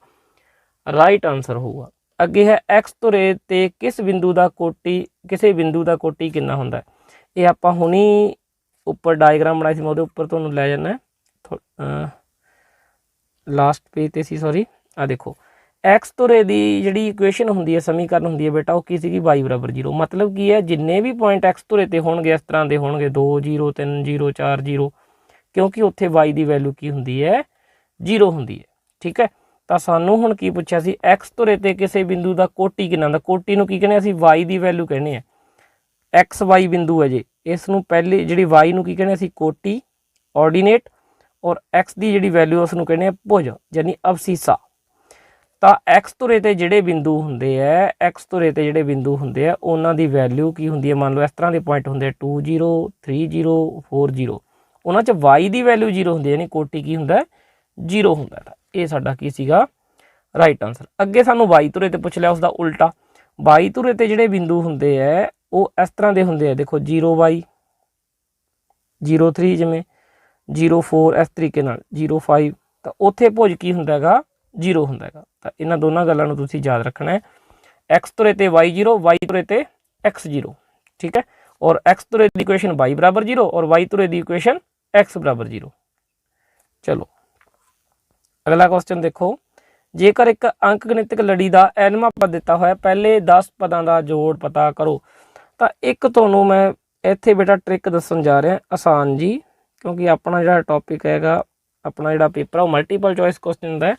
A: ਰਾਈਟ ਆਨਸਰ ਹੋਊਗਾ। ਅੱਗੇ ਹੈ x ਧੁਰੇ ਤੇ ਕਿਸ ਬਿੰਦੂ ਦਾ ਕੋਟੀ, ਕਿਸੇ ਬਿੰਦੂ ਦਾ ਕੋਟੀ ਕਿੰਨਾ ਹੁੰਦਾ। ਇਹ ਆਪਾਂ ਹੁਣੀ ਉੱਪਰ ਡਾਇਗਰਾਮ ਬਣਾਈ ਸੀ, ਮੈਂ ਉਹਦੇ ਉੱਪਰ ਤੁਹਾਨੂੰ ਲੈ ਜਾਣਾ, ਲਾਸਟ ਪੇਜ ਤੇ ਸੀ, ਸੌਰੀ। ਆ ਦੇਖੋ x ਧੁਰੇ ਦੀ ਜਿਹੜੀ ਇਕੁਏਸ਼ਨ ਹੁੰਦੀ ਹੈ, ਸਮੀਕਰਨ ਹੁੰਦੀ ਹੈ ਬੇਟਾ, ਉਹ ਕੀ ਸੀਗੀ y = 0। ਮਤਲਬ ਕੀ ਹੈ, ਜਿੰਨੇ ਵੀ ਪੁਆਇੰਟ x ਧੁਰੇ ਤੇ ਹੋਣਗੇ ਇਸ ਤਰ੍ਹਾਂ ਦੇ ਹੋਣਗੇ, 2 0 3 0 4 0, ਕਿਉਂਕਿ ਉੱਥੇ y ਦੀ ਵੈਲਿਊ ਕੀ ਹੁੰਦੀ ਹੈ 0 ਹੁੰਦੀ ਹੈ। ਠੀਕ ਹੈ, ਤਾਂ ਸਾਨੂੰ ਹੁਣ ਕੀ ਪੁੱਛਿਆ ਸੀ, x ਧੁਰੇ ਤੇ ਕਿਸੇ ਬਿੰਦੂ ਦਾ ਕੋਟੀ ਕਿੰਨਾ ਹੁੰਦਾ। ਕੋਟੀ ਨੂੰ ਕੀ ਕਹਿੰਦੇ, ਅਸੀਂ y ਦੀ ਵੈਲਿਊ ਕਹਿੰਦੇ ਆ, x y ਬਿੰਦੂ ਹੈ ਜੇ, ਇਸ ਨੂੰ ਪਹਿਲੇ ਜਿਹੜੀ y ਨੂੰ ਕੀ ਕਹਿੰਦੇ ਅਸੀਂ ਕੋਟੀ, ਆਰਡੀਨੇਟ, ਔਰ x ਦੀ ਜਿਹੜੀ ਵੈਲਿਊ ਉਸ ਨੂੰ ਕਹਿੰਦੇ ਆ ਭੁਜ, ਯਾਨੀ ਅਬਸੀਸਾ। ਤਾਂ x ਧੁਰੇ ਤੇ ਜਿਹੜੇ ਬਿੰਦੂ ਹੁੰਦੇ ਆ, x ਧੁਰੇ ਤੇ ਜਿਹੜੇ ਬਿੰਦੂ ਹੁੰਦੇ ਆ ਉਹਨਾਂ ਦੀ ਵੈਲਿਊ ਕੀ ਹੁੰਦੀ ਹੈ, ਮੰਨ ਲਓ ਇਸ ਤਰ੍ਹਾਂ ਦੇ ਪੁਆਇੰਟ ਹੁੰਦੇ ਆ 2 0 3 0 4 0, ਉਹਨਾਂ 'ਚ y ਦੀ ਵੈਲਿਊ 0 ਹੁੰਦੀ ਹੈ, ਯਾਨੀ ਕੋਟੀ ਕੀ ਹੁੰਦਾ 0 ਹੁੰਦਾ। ਤਾਂ ਇਹ ਸਾਡਾ ਕੀ ਸੀਗਾ ਰਾਈਟ ਆਨਸਰ। ਅੱਗੇ ਸਾਨੂੰ y ਧੁਰੇ ਤੇ ਪੁੱਛ ਲਿਆ ਉਸਦਾ ਉਲਟਾ। y ਧੁਰੇ ਤੇ ਜਿਹੜੇ ਬਿੰਦੂ ਹੁੰਦੇ ਆ ਉਹ ਇਸ ਤਰ੍ਹਾਂ ਦੇ ਹੁੰਦੇ ਆ, ਦੇਖੋ 0y 0 3, ਜਿਵੇਂ 0 4, ਇਸ ਤਰੀਕੇ ਨਾਲ 0 5, ਤਾਂ ਉੱਥੇ ਭੁਜ ਕੀ ਹੁੰਦਾ ਹੈਗਾ 0 ਹੁੰਦਾ ਹੈਗਾ। ਤਾਂ ਇਹਨਾਂ ਦੋਨਾਂ ਗੱਲਾਂ ਨੂੰ ਤੁਸੀਂ ਯਾਦ ਰੱਖਣਾ ਹੈ, x ਧੁਰੇ ਤੇ y 0, y ਧੁਰੇ ਤੇ x 0। ਠੀਕ ਹੈ, ਔਰ x ਧੁਰੇ ਦੀ ਇਕੁਏਸ਼ਨ y = 0 ਔਰ y ਧੁਰੇ ਦੀ ਇਕੁਏਸ਼ਨ x = 0। ਚਲੋ ਅਗਲਾ ਕੁਐਸਚਨ ਦੇਖੋ, ਜੇਕਰ ਇੱਕ ਅੰਕ ਗਣਿਤਕ ਲੜੀ ਦਾ n ਵਾਂ ਪਦ ਦਿੱਤਾ ਹੋਇਆ, ਪਹਿਲੇ 10 ਪਦਾਂ ਦਾ ਜੋੜ ਪਤਾ ਕਰੋ। ਤਾਂ ਇੱਕ ਤੁਹਾਨੂੰ ਮੈਂ ਇੱਥੇ ਬੇਟਾ ਟ੍ਰਿਕ ਦੱਸਣ ਜਾ ਰਿਹਾ, ਆਸਾਨ ਜੀ, ਕਿਉਂਕਿ ਆਪਣਾ ਜਿਹੜਾ ਟੌਪਿਕ ਹੈਗਾ, ਆਪਣਾ ਜਿਹੜਾ ਪੇਪਰ ਆ ਉਹ ਮਲਟੀਪਲ ਚੋਇਸ ਕੁਐਸਚਨ ਹੁੰਦਾ ਹੈ।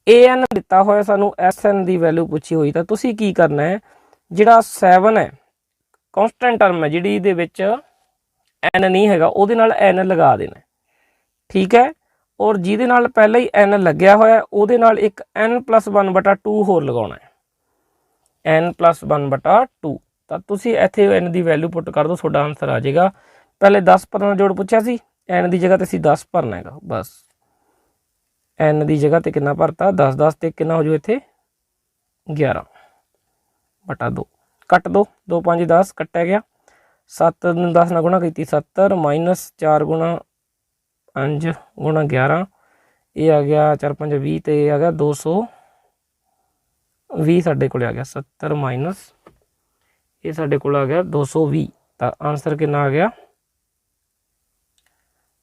A: an ਦਿੱਤਾ ਹੋਇਆ ਸਾਨੂੰ, sn ਦੀ ਵੈਲਿਊ ਪੁੱਛੀ ਹੋਈ, ਤਾਂ ਤੁਸੀਂ ਕੀ ਕਰਨਾ ਹੈ, ਜਿਹੜਾ 7 ਹੈ ਕੌਂਸਟੈਂਟ ਟਰਮ ਹੈ ਜਿਹੜੀ ਦੇ ਵਿੱਚ n ਨਹੀਂ ਹੈਗਾ, ਉਹਦੇ ਨਾਲ n ਲਗਾ ਦੇਣਾ। ਠੀਕ ਹੈ, ਔਰ ਜਿਹਦੇ ਨਾਲ ਪਹਿਲਾਂ ਹੀ n ਲੱਗਿਆ ਹੋਇਆ ਉਹਦੇ ਨਾਲ ਇੱਕ n + 1/2 ਹੋਰ ਲਗਾਉਣਾ ਹੈ। n+1/2। ਤਾਂ ਤੁਸੀਂ ਇੱਥੇ n ਦੀ ਵੈਲਿਊ ਪੁੱਟ ਕਰ ਦਿਓ, ਤੁਹਾਡਾ ਆਨਸਰ ਆ ਜਾਏਗਾ। ਪਹਿਲੇ 10 ਭਰਨ ਦਾ ਜੋੜ ਪੁੱਛਿਆ ਸੀ, n ਦੀ ਜਗ੍ਹਾ 'ਤੇ ਅਸੀਂ 10 ਭਰਨਾ ਹੈਗਾ ਬਸ। n ਦੀ ਜਗ੍ਹਾ 'ਤੇ ਕਿੰਨਾ ਭਰਤਾ 10, 10 ਤੇ ਕਿੰਨਾ ਹੋ ਜੂ ਇੱਥੇ 11/2। ਕੱਟ ਦੋ, 2 5 10 ਕੱਟਿਆ ਗਿਆ। 7 ਨੂੰ 10 ਨਾਲ ਗੁਣਾ ਕੀਤੀ 70 ਮਾਈਨਸ 4 ਗੁਣਾ 5 ਗੁਣਾ 11, ਇਹ ਆ ਗਿਆ 4 5 20 ਤੇ ਇਹ ਆ ਗਿਆ 220 ਸਾਡੇ ਕੋਲ ਆ ਗਿਆ। 70 ਮਾਈਨਸ ਇਹ ਸਾਡੇ ਕੋਲ ਆ ਗਿਆ 220। ਤਾਂ ਆਨਸਰ ਕਿੰਨਾ ਆ ਗਿਆ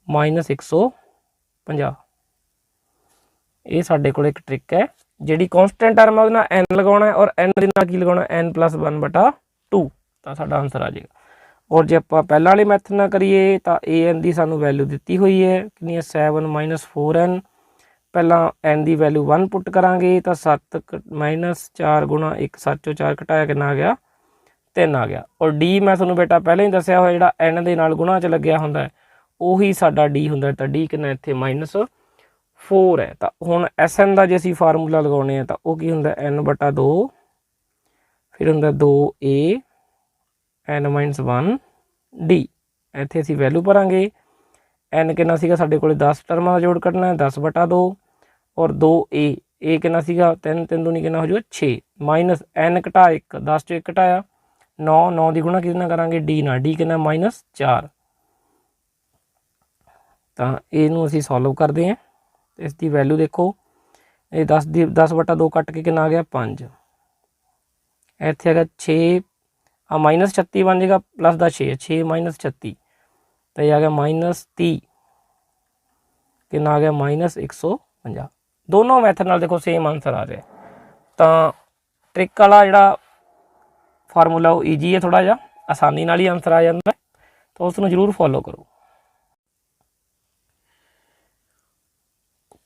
A: -150। ਇਹ ਸਾਡੇ ਕੋਲ ਇੱਕ ਟ੍ਰਿਕ ਹੈ, ਜਿਹੜੀ ਕੌਂਸਟੈਂਟ ਟਰਮ ਹੈ ਉਹਦੇ ਨਾਲ n ਲਗਾਉਣਾ ਹੈ, ਔਰ n ਦੇ ਨਾਲ ਕੀ ਲਗਾਉਣਾ n+1/2। ਤਾਂ ਸਾਡਾ ਆਨਸਰ ਆ ਜਾਏਗਾ। ਔਰ ਜੇ ਆਪਾਂ ਪਹਿਲਾਂ ਵਾਲੇ ਮੈਥਡ ਨਾਲ ਕਰੀਏ ਤਾਂ an ਦੀ ਸਾਨੂੰ ਵੈਲਿਊ ਦਿੱਤੀ ਹੋਈ ਹੈ, ਕਿੰਨੀ ਹੈ 7 - 4n। ਪਹਿਲਾਂ n ਦੀ ਵੈਲਿਊ 1 ਪੁੱਟ ਕਰਾਂਗੇ ਤਾਂ 7 - 4 ਗੁਣਾ 1, 7 ਚੋਂ 4 ਘਟਾਇਆ ਕਿੰਨਾ ਆ ਗਿਆ 3 ਆ ਗਿਆ। ਔਰ d ਮੈਂ ਤੁਹਾਨੂੰ ਬੇਟਾ ਪਹਿਲਾਂ ਹੀ ਦੱਸਿਆ ਹੋਇਆ, ਜਿਹੜਾ n ਦੇ ਨਾਲ ਗੁਣਾ 'ਚ ਲੱਗਿਆ ਹੁੰਦਾ ਉਹੀ ਸਾਡਾ d ਹੁੰਦਾ। ਤਾਂ d ਕਿੰਨਾ ਇੱਥੇ -4 ਹੈ। ਤਾਂ ਹੁਣ Sn ਦਾ ਜੇ ਅਸੀਂ ਫਾਰਮੂਲਾ ਲਗਾਉਣੇ ਆ ਤਾਂ ਉਹ ਕੀ ਹੁੰਦਾ n/2, ਫਿਰ ਹੁੰਦਾ 2a n-1d। ਇੱਥੇ ਅਸੀਂ ਵੈਲਿਊ ਭਰਾਂਗੇ। n ਕਿੰਨਾ ਸੀਗਾ ਸਾਡੇ ਕੋਲ 10 ਟਰਮਾਂ ਦਾ ਜੋੜ ਕੱਢਣਾ ਹੈ 10/2, ਔਰ 2a ਕਿੰਨਾ ਸੀਗਾ 3 3 ਦੂਣੀ ਕਿੰਨਾ ਹੋ ਜਾਊਗਾ 6 ਮਾਈਨਸ n ਘਟਾ 1, 10 ਚੋਂ 1 ਘਟਾਇਆ 9, 9 ਦੀ ਗੁਣਾ ਕਿਹਦੇ ਨਾਲ ਕਰਾਂਗੇ d ਨਾਲ, d ਕਿੰਨਾ -4। ਤਾਂ ਇਹਨੂੰ ਅਸੀਂ ਸੋਲਵ ਕਰਦੇ ਹਾਂ। ਇਸ ਦੀ ਵੈਲਿਊ ਦੇਖੋ, ਇਹ 10/2 ਕੱਟ ਕੇ ਕਿੰਨਾ ਆ ਗਿਆ 5। ਇੱਥੇ ਹੈਗਾ 6 ਆ -36 ਬਣ ਜਾਏਗਾ, ਪਲੱਸ ਦਾ 6 36 ਤਾਂ ਇਹ ਆ ਗਿਆ -30, ਕਿੰਨਾ ਆ ਗਿਆ -150। ਦੋਨੋਂ ਮੈਥਡ ਨਾਲ ਦੇਖੋ ਸੇਮ ਆਨਸਰ ਆ ਰਿਹਾ। ਤਾਂ ਟ੍ਰਿਕ ਵਾਲਾ ਜਿਹੜਾ ਫਾਰਮੂਲਾ ਉਹ ਈਜੀ ਹੈ, ਥੋੜ੍ਹਾ ਜਿਹਾ ਆਸਾਨੀ ਨਾਲ ਹੀ ਆਨਸਰ ਆ ਜਾਂਦਾ, ਤਾਂ ਉਸ ਨੂੰ ਜ਼ਰੂਰ ਫੋਲੋ ਕਰੋ।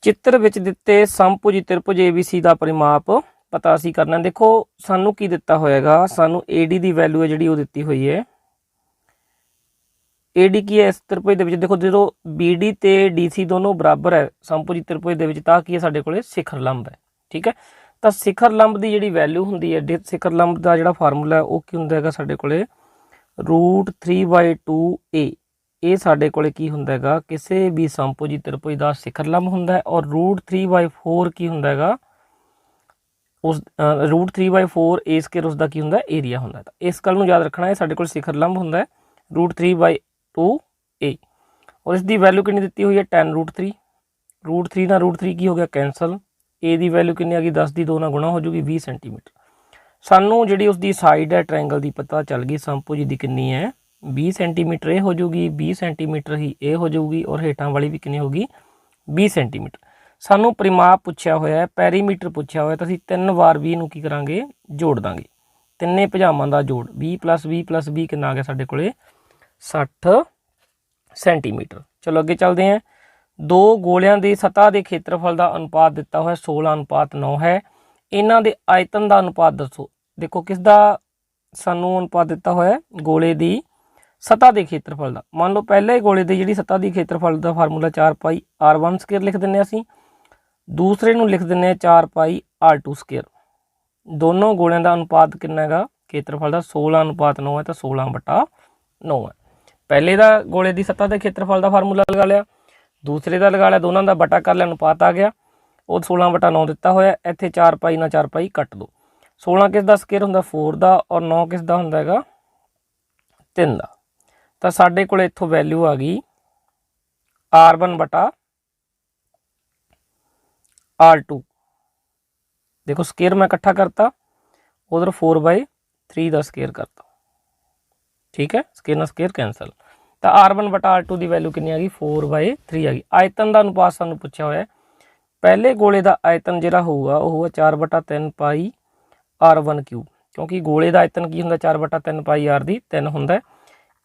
A: ਚਿੱਤਰ ਵਿੱਚ ਦਿੱਤੇ ਸਮਭੁਜੀ ਤ੍ਰਿਭੁਜ ABC ਦਾ ਪਰਿਮਾਪ ਪਤਾ ਅਸੀਂ ਕਰਨਾ। ਦੇਖੋ ਸਾਨੂੰ ਕੀ ਦਿੱਤਾ ਹੋਏਗਾ, ਸਾਨੂੰ AD ਦੀ ਵੈਲਿਊ ਹੈ ਜਿਹੜੀ ਉਹ ਦਿੱਤੀ ਹੋਈ ਹੈ। AD ਕੀ ਹੈ ਇਸ ਤ੍ਰਿਭੁਜ ਦੇ ਵਿੱਚ, ਦੇਖੋ ਜਦੋਂ BD ਤੇ DC ਦੋਨੋਂ ਬਰਾਬਰ ਹੈ ਸਮਭੁਜੀ ਤ੍ਰਿਭੁਜ ਦੇ ਵਿੱਚ, ਤਾਂ ਕੀ ਹੈ ਸਾਡੇ ਕੋਲੇ ਸਿਖਰ ਲੰਬ ਹੈ। ਠੀਕ ਹੈ, ਤਾਂ ਸਿਖਰ ਲੰਬ ਦੀ ਜਿਹੜੀ ਵੈਲਿਊ ਹੁੰਦੀ ਹੈ, ਸਿਖਰ ਲੰਬ ਦਾ ਜਿਹੜਾ ਫਾਰਮੂਲਾ ਉਹ ਕੀ ਹੁੰਦਾ ਹੈਗਾ ਸਾਡੇ ਕੋਲੇ √3/2a। ਇਹ ਸਾਡੇ ਕੋਲੇ ਕੀ ਹੁੰਦਾ ਹੈਗਾ, ਕਿਸੇ ਵੀ ਸਮਭੁਜੀ ਤ੍ਰਿਭੁਜ ਦਾ ਸਿਖਰ ਲੰਬ ਹੁੰਦਾ ਹੈ। ਔਰ √3/4 ਕੀ ਹੁੰਦਾ ਹੈਗਾ, ਉਸ √3/4 a ਸਕੁਅਰ ਉਸਦਾ ਕੀ ਹੁੰਦਾ ਏਰੀਆ ਹੁੰਦਾ। ਤਾਂ ਇਸ ਗੱਲ ਨੂੰ ਯਾਦ ਰੱਖਣਾ ਹੈ, ਸਾਡੇ ਕੋਲ ਸਿਖਰ ਲੰਬ ਹੁੰਦਾ ਹੈ √3/2a। ਔਰ ਇਸ ਦੀ ਵੈਲਿਊ ਕਿੰਨੀ ਦਿੱਤੀ ਹੋਈ ਹੈ 10√3। √3 ਨਾਲ √3 ਕੀ ਹੋ ਗਿਆ ਕੈਂਸਲ। a ਦੀ ਵੈਲਿਊ ਕਿੰਨੀ ਆ ਗਈ 10 ਦੀ 2 ਨਾਲ ਗੁਣਾ ਹੋ ਜੂਗੀ 20 ਸੈਂਟੀਮੀਟਰ। ਸਾਨੂੰ ਜਿਹੜੀ ਉਸਦੀ ਸਾਈਡ ਹੈ ਟ੍ਰਾਇੰਗਲ ਦੀ ਪਤਾ ਚੱਲ ਗਈ, ਸਮਭੁਜੀ ਦੀ ਕਿੰਨੀ ਹੈ 20 ਸੈਂਟੀਮੀਟਰ ਇਹ ਹੋ ਜੂਗੀ, 20 ਸੈਂਟੀਮੀਟਰ ਹੀ ਇਹ ਹੋ ਜਾਊਗੀ, ਔਰ ਹੇਠਾਂ ਵਾਲੀ ਵੀ ਕਿੰਨੀ ਹੋਗੀ 20 ਸੈਂਟੀਮੀਟਰ। ਸਾਨੂੰ ਪਰਿਮਾਪ ਪੁੱਛਿਆ ਹੋਇਆ ਹੈ, ਪੈਰੀਮੀਟਰ ਪੁੱਛਿਆ ਹੋਇਆ, ਤਾਂ ਅਸੀਂ 3 ਵਾਰ 20 ਨੂੰ ਕੀ ਕਰਾਂਗੇ ਜੋੜ ਦਾਂਗੇ। ਤਿੰਨੇ ਭੁਜਾਵਾਂ ਦਾ ਜੋੜ 20 + 20 + 20 ਕਿੰਨਾ ਆ ਗਿਆ ਸਾਡੇ ਕੋਲੇ 60 ਸੈਂਟੀਮੀਟਰ। ਚਲੋ ਅੱਗੇ ਚੱਲਦੇ ਹਾਂ। ਦੋ ਗੋਲਿਆਂ ਦੀ ਸਤ੍ਹਾ ਦੇ ਖੇਤਰਫਲ ਦਾ ਅਨੁਪਾਤ ਦਿੱਤਾ ਹੋਇਆ 16:9 ਹੈ। ਇਹਨਾਂ ਦੇ ਆਇਤਨ ਦਾ ਅਨੁਪਾਤ ਦੱਸੋ। ਦੇਖੋ ਕਿਸ ਦਾ ਸਾਨੂੰ ਅਨੁਪਾਤ ਦਿੱਤਾ ਹੋਇਆ, ਗੋਲੇ ਦੀ ਸਤ੍ਹਾ ਦੇ ਖੇਤਰਫਲ ਦਾ। ਮੰਨ ਲਓ ਪਹਿਲੇ ਗੋਲੇ ਦੀ ਜਿਹੜੀ ਸਤ੍ਹਾ ਦੀ ਖੇਤਰਫਲ ਦਾ ਫਾਰਮੂਲਾ 4πr1² ਲਿਖ ਦਿੰਦੇ ਅਸੀਂ, ਦੂਸਰੇ ਨੂੰ ਲਿਖ ਦਿੰਦੇ ਹਾਂ 4πr2²। ਦੋਨੋਂ ਗੋਲਿਆਂ ਦਾ ਅਨੁਪਾਤ ਕਿੰਨਾ ਹੈਗਾ ਖੇਤਰਫਲ ਦਾ 16:9 ਹੈ, ਤਾਂ 16/9 ਹੈ। ਪਹਿਲੇ ਦਾ ਗੋਲੇ ਦੀ ਸਤ੍ਹਾ ਦੇ ਖੇਤਰਫਲ ਦਾ ਫਾਰਮੂਲਾ ਲਗਾ ਲਿਆ, ਦੂਸਰੇ ਦਾ ਲਗਾ ਲਿਆ, ਦੋਨਾਂ ਦਾ ਬਟਾ ਕਰ ਲਿਆ, ਅਨੁਪਾਤ ਆ ਗਿਆ, ਉਹ 16/9 ਦਿੱਤਾ ਹੋਇਆ। ਇੱਥੇ 4π ਨਾਲ 4π ਕੱਟ ਦੋ। 16 ਕਿਸ ਦਾ ਸਕੁਅਰ ਹੁੰਦਾ 4 ਦਾ, ਔਰ 9 ਕਿਸ ਦਾ ਹੁੰਦਾ ਹੈਗਾ 3 ਦਾ। ਤਾਂ ਸਾਡੇ ਕੋਲ ਇੱਥੋਂ ਵੈਲਿਊ ਆ ਗਈ r1/r2। ਦੇਖੋ ਸਕੁਅਰ ਮੈਂ ਇਕੱਠਾ ਕਰਤਾ, ਉਧਰ 4/3 ਦਾ ਸਕੁਅਰ ਕਰਤਾ। ਠੀਕ ਹੈ, ਸਕੁਅਰ ਨਾਲ ਸਕੁਅਰ ਕੈਂਸਲ। ਤਾਂ r1/r2 ਦੀ ਵੈਲਿਊ ਕਿੰਨੀ ਆ ਗਈ 4/3 ਆ ਗਈ। ਆਇਤਨ ਦਾ ਅਨੁਪਾਤ ਸਾਨੂੰ ਪੁੱਛਿਆ ਹੋਇਆ, ਪਹਿਲੇ ਗੋਲੇ ਦਾ ਆਇਤਨ ਜਿਹੜਾ ਹੋਊਗਾ ਉਹ ਹੋਊਗਾ 4/3 πr1³, ਕਿਉਂਕਿ ਗੋਲੇ ਦਾ ਆਇਤਨ ਕੀ ਹੁੰਦਾ 4/3 πr ਦੀ 3 ਹੁੰਦਾ।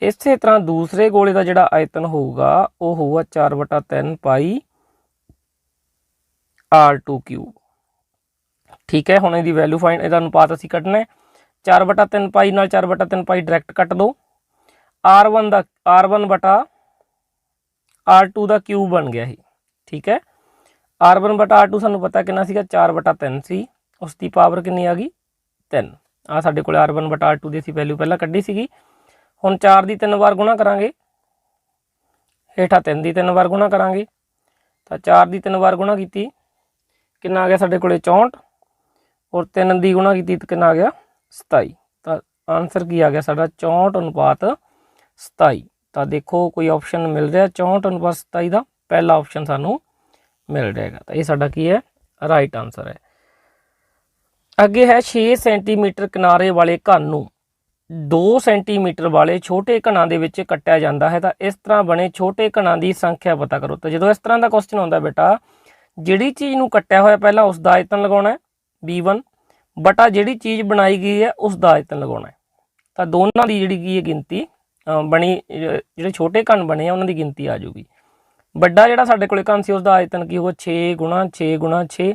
A: ਇਸੇ ਤਰ੍ਹਾਂ ਦੂਸਰੇ ਗੋਲੇ ਦਾ ਜਿਹੜਾ ਆਇਤਨ ਹੋਊਗਾ ਉਹ ਹੋਊਗਾ 4/3 πr2³। ਠੀਕ ਹੈ, ਹੁਣ ਇਹਦੀ ਵੈਲਿਊ ਫਾਈਂਡ, ਇਹਦਾ ਅਨੁਪਾਤ ਅਸੀਂ ਕੱਢਣਾ ਹੈ। 4/3 π ਨਾਲ 4/3 π ਡਾਇਰੈਕਟ ਕੱਟ ਦੋ। r1/r2 ਦਾ ਕਿਊਬ ਬਣ ਗਿਆ ਇਹ। ਠੀਕ ਹੈ, r1/r2 ਸਾਨੂੰ ਪਤਾ ਕਿੰਨਾ ਸੀਗਾ 4/3 ਸੀ, ਉਸ ਦੀ ਪਾਵਰ ਕਿੰਨੀ ਆ ਗਈ 3। ਆ ਸਾਡੇ ਕੋਲ R1 ਬਟਾ R2 ਦੀ ਅਸੀਂ ਵੈਲਿਊ ਪਹਿਲਾਂ ਕੱਢੀ ਸੀਗੀ। ਹੁਣ 4 ਦੀ 3 ਵਾਰ ਗੁਣਾ ਕਰਾਂਗੇ, ਹੇਠਾਂ 3 ਦੀ 3 ਵਾਰ ਗੁਣਾ ਕਰਾਂਗੇ ਤਾਂ 4 ਦੀ 3 ਵਾਰ ਗੁਣਾ ਕੀਤੀ ਕਿੰਨਾ आ गया ਸਾਡੇ ਕੋਲੇ 64 और 3 ਦੀ ਗੁਣਾ ਕੀਤੀ ਤਾਂ ਕਿੰਨਾ आ गया 27। ਤਾਂ ਆਨਸਰ ਕੀ ਆ ਗਿਆ ਸਾਡਾ 64 ਅਨੁਪਾਤ 27। ਤਾਂ ਦੇਖੋ ਕੋਈ ਆਪਸ਼ਨ ਮਿਲ ਰਿਹਾ 64 ਅਨੁਪਾਤ 27 ਦਾ, ਪਹਿਲਾ ਆਪਸ਼ਨ ਸਾਨੂੰ ਮਿਲ ਜਾਏਗਾ। ਤਾਂ ਇਹ ਸਾਡਾ ਕੀ ਹੈ ਰਾਈਟ ਆਨਸਰ ਹੈ। ਅੱਗੇ ਹੈ 6 ਸੈਂਟੀਮੀਟਰ ਕਿਨਾਰੇ ਵਾਲੇ ਘਣ ਨੂੰ 2 ਸੈਂਟੀਮੀਟਰ ਵਾਲੇ ਛੋਟੇ ਘਣਾਂ ਦੇ ਵਿੱਚ ਕੱਟਿਆ ਜਾਂਦਾ ਹੈ ਤਾਂ ਇਸ ਤਰ੍ਹਾਂ ਬਣੇ ਛੋਟੇ ਘਣਾਂ ਦੀ ਸੰਖਿਆ ਪਤਾ ਕਰੋ। ਤਾਂ ਜਦੋਂ ਇਸ ਤਰ੍ਹਾਂ ਦਾ ਕੁਐਸਚਨ ਆਉਂਦਾ ਬੇਟਾ, ਜਿਹੜੀ ਚੀਜ਼ ਨੂੰ ਕੱਟਿਆ ਹੋਇਆ ਪਹਿਲਾਂ ਉਸ ਦਾ ਆਇਤਨ ਲਗਾਉਣਾ ਹੈ b1 ਬਟਾ ਜਿਹੜੀ ਚੀਜ਼ ਬਣਾਈ ਗਈ ਹੈ ਉਸ ਦਾ ਆਇਤਨ ਲਗਾਉਣਾ ਹੈ। ਤਾਂ ਦੋਨਾਂ ਦੀ ਜਿਹੜੀ ਕੀ ਹੈ ਗਿਣਤੀ ਬਣੀ, ਜਿਹੜੇ ਛੋਟੇ ਘਣ ਬਣੇ ਆ ਉਹਨਾਂ ਦੀ ਗਿਣਤੀ ਆ ਜਾਊਗੀ। ਵੱਡਾ ਜਿਹੜਾ ਸਾਡੇ ਕੋਲੇ ਘਣ ਸੀ ਉਸ ਦਾ ਆਇਤਨ ਕੀ ਹੋਊਗਾ 6 ਗੁਣਾ 6 ਗੁਣਾ 6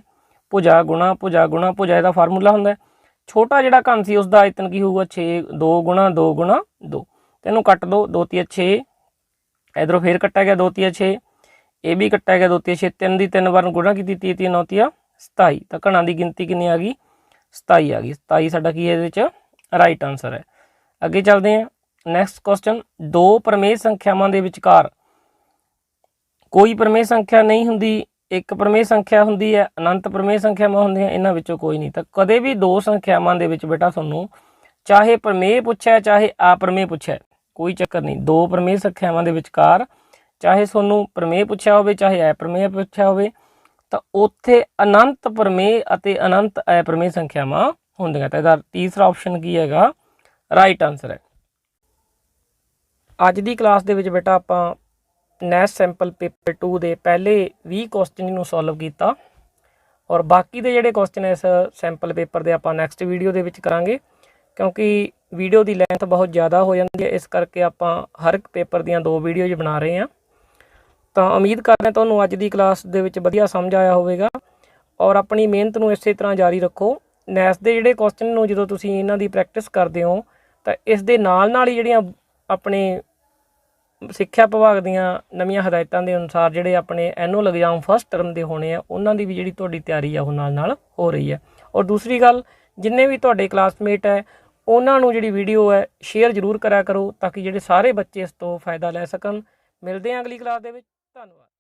A: ਭੁਜਾ ਗੁਣਾ ਭੁਜਾ ਗੁਣਾ ਭੁਜਾ, ਇਹਦਾ ਫਾਰਮੂਲਾ ਹੁੰਦਾ ਹੈ। ਛੋਟਾ ਜਿਹੜਾ ਘਣ ਸੀ ਉਸ ਦਾ ਆਇਤਨ ਕੀ ਹੋਊਗਾ 6 2 ਗੁਣਾ 2 ਗੁਣਾ 2। ਤੈਨੂੰ ਕੱਟ ਦੋ 2 ਤੀਆ 6, ਇਧਰੋਂ ਫੇਰ ਕੱਟਿਆ ਗਿਆ 2 ਤੀਆ 6, ਇਹ ਵੀ ਕੱਟਿਆ ਗਿਆ 2 ਤੀਆ 6, 3 ਦੀ 3 ਵਾਰ ਗੁਣਾ ਕੀਤੀ 30 3 9 ਤੀਆ 27। ਤਾਂ ਘਣਾਂ ਦੀ ਗਿਣਤੀ ਕਿੰਨੀ ਆ ਗਈ 27 ਆ ਗਈ। 27 ਸਾਡਾ ਕੀ ਹੈ ਇਹਦੇ ਵਿੱਚ ਰਾਈਟ ਆਨਸਰ ਹੈ। ਅੱਗੇ ਚੱਲਦੇ ਹਾਂ ਨੈਕਸਟ ਕੁਐਸਚਨ, ਦੋ ਪ੍ਰਮੇय ਸੰਖਿਆਵਾਂ ਦੇ ਵਿਚਕਾਰ ਕੋਈ ਪ੍ਰਮੇय ਸੰਖਿਆ ਨਹੀਂ ਹੁੰਦੀ, ਇੱਕ ਪ੍ਰਮੇय ਸੰਖਿਆ ਹੁੰਦੀ ਹੈ, ਅਨੰਤ ਪ੍ਰਮੇय ਸੰਖਿਆਵਾਂ ਹੁੰਦੀਆਂ, ਇਹਨਾਂ ਵਿੱਚੋਂ ਕੋਈ ਨਹੀਂ। ਤਾਂ ਕਦੇ ਵੀ ਦੋ ਸੰਖਿਆਵਾਂ ਦੇ ਵਿੱਚ ਬੇਟਾ ਤੁਹਾਨੂੰ ਚਾਹੇ ਪ੍ਰਮੇय ਪੁੱਛਿਆ ਚਾਹੇ ਆਪਰਮੇय ਪੁੱਛਿਆ ਕੋਈ ਚੱਕਰ ਨਹੀਂ। ਦੋ ਪ੍ਰਮੇय ਸੰਖਿਆਵਾਂ ਦੇ ਵਿਚਕਾਰ ਚਾਹੇ ਤੁਹਾਨੂੰ ਪ੍ਰਮੇय ਪੁੱਛਿਆ ਹੋਵੇ ਚਾਹੇ ਅਪਰਮੇय ਪੁੱਛਿਆ ਹੋਵੇ ਤਾਂ ਉੱਥੇ ਅਨੰਤ ਪ੍ਰਮੇय ਅਤੇ ਅਨੰਤ ਅਪਰਮੇय ਸੰਖਿਆਵਾਂ ਹੁੰਦੀਆਂ। ਤਾਂ ਇਹਦਾ ਤੀਸਰਾ ਆਪਸ਼ਨ ਕੀ ਹੈਗਾ ਰਾਈਟ ਆਨਸਰ ਹੈ। ਅੱਜ ਦੀ ਕਲਾਸ ਦੇ ਵਿੱਚ ਬੇਟਾ ਆਪਾਂ ਨੈਕਸਟ ਸੈਂਪਲ ਪੇਪਰ 2 ਦੇ ਪਹਿਲੇ 20 ਕੁਐਸਚਨ ਨੂੰ ਸੋਲਵ ਕੀਤਾ ਔਰ ਬਾਕੀ ਦੇ ਜਿਹੜੇ ਕੁਐਸਚਨ ਇਸ ਸੈਂਪਲ ਪੇਪਰ ਦੇ ਆਪਾਂ ਨੈਕਸਟ ਵੀਡੀਓ ਦੇ ਵਿੱਚ ਕਰਾਂਗੇ, ਕਿਉਂਕਿ ਵੀਡੀਓ ਦੀ ਲੈਂਥ ਬਹੁਤ ਜ਼ਿਆਦਾ ਹੋ ਜਾਂਦੀ ਹੈ, ਇਸ ਕਰਕੇ ਆਪਾਂ ਹਰ ਇੱਕ ਪੇਪਰ ਦੀਆਂ 2 ਵੀਡੀਓਜ਼ ਬਣਾ ਰਹੇ ਹਾਂ। ਤਾਂ ਉਮੀਦ ਕਰਦੇ ਤੁਹਾਨੂੰ ਅੱਜ ਦੀ ਕਲਾਸ ਦੇ ਵਿੱਚ ਵਧੀਆ ਸਮਝ ਆਇਆ ਹੋਵੇਗਾ ਔਰ ਆਪਣੀ ਮਿਹਨਤ ਨੂੰ ਇਸੇ ਤਰ੍ਹਾਂ ਜਾਰੀ ਰੱਖੋ। ਨੈਕਸਟ ਦੇ ਜਿਹੜੇ ਕੁਐਸਚਨ ਨੂੰ ਜਦੋਂ ਤੁਸੀਂ ਇਹਨਾਂ ਦੀ ਪ੍ਰੈਕਟਿਸ ਕਰਦੇ ਹੋ ਤਾਂ ਇਸ ਦੇ ਨਾਲ ਹੀ ਜਿਹੜੀਆਂ ਆਪਣੇ ਸਿੱਖਿਆ ਵਿਭਾਗ ਦੀਆਂ ਨਵੀਆਂ ਹਦਾਇਤਾਂ ਦੇ ਅਨੁਸਾਰ ਜਿਹੜੇ ਆਪਣੇ ਐਨੂਅਲ ਐਗਜ਼ਾਮ ਫਸਟ ਟਰਮ ਦੇ ਹੋਣੇ ਆ ਉਹਨਾਂ ਦੀ ਵੀ ਜਿਹੜੀ ਤੁਹਾਡੀ ਤਿਆਰੀ ਆ ਉਹ ਨਾਲ ਹੋ ਰਹੀ ਹੈ। ਔਰ ਦੂਸਰੀ ਗੱਲ, ਜਿੰਨੇ ਵੀ ਤੁਹਾਡੇ ਕਲਾਸਮੇਟ ਹੈ ਉਹਨਾਂ ਨੂੰ ਜਿਹੜੀ ਵੀਡੀਓ ਹੈ ਸ਼ੇਅਰ ਜ਼ਰੂਰ ਕਰਿਆ ਕਰੋ ਤਾਂ ਕਿ ਜਿਹੜੇ ਸਾਰੇ ਬੱਚੇ ਇਸ ਤੋਂ ਫਾਇਦਾ ਲੈ ਸਕਣ। ਮਿਲਦੇ ਹਾਂ ਅਗਲੀ ਕਲਾਸ ਦੇ ਵਿੱਚ। ਧੰਨਵਾਦ।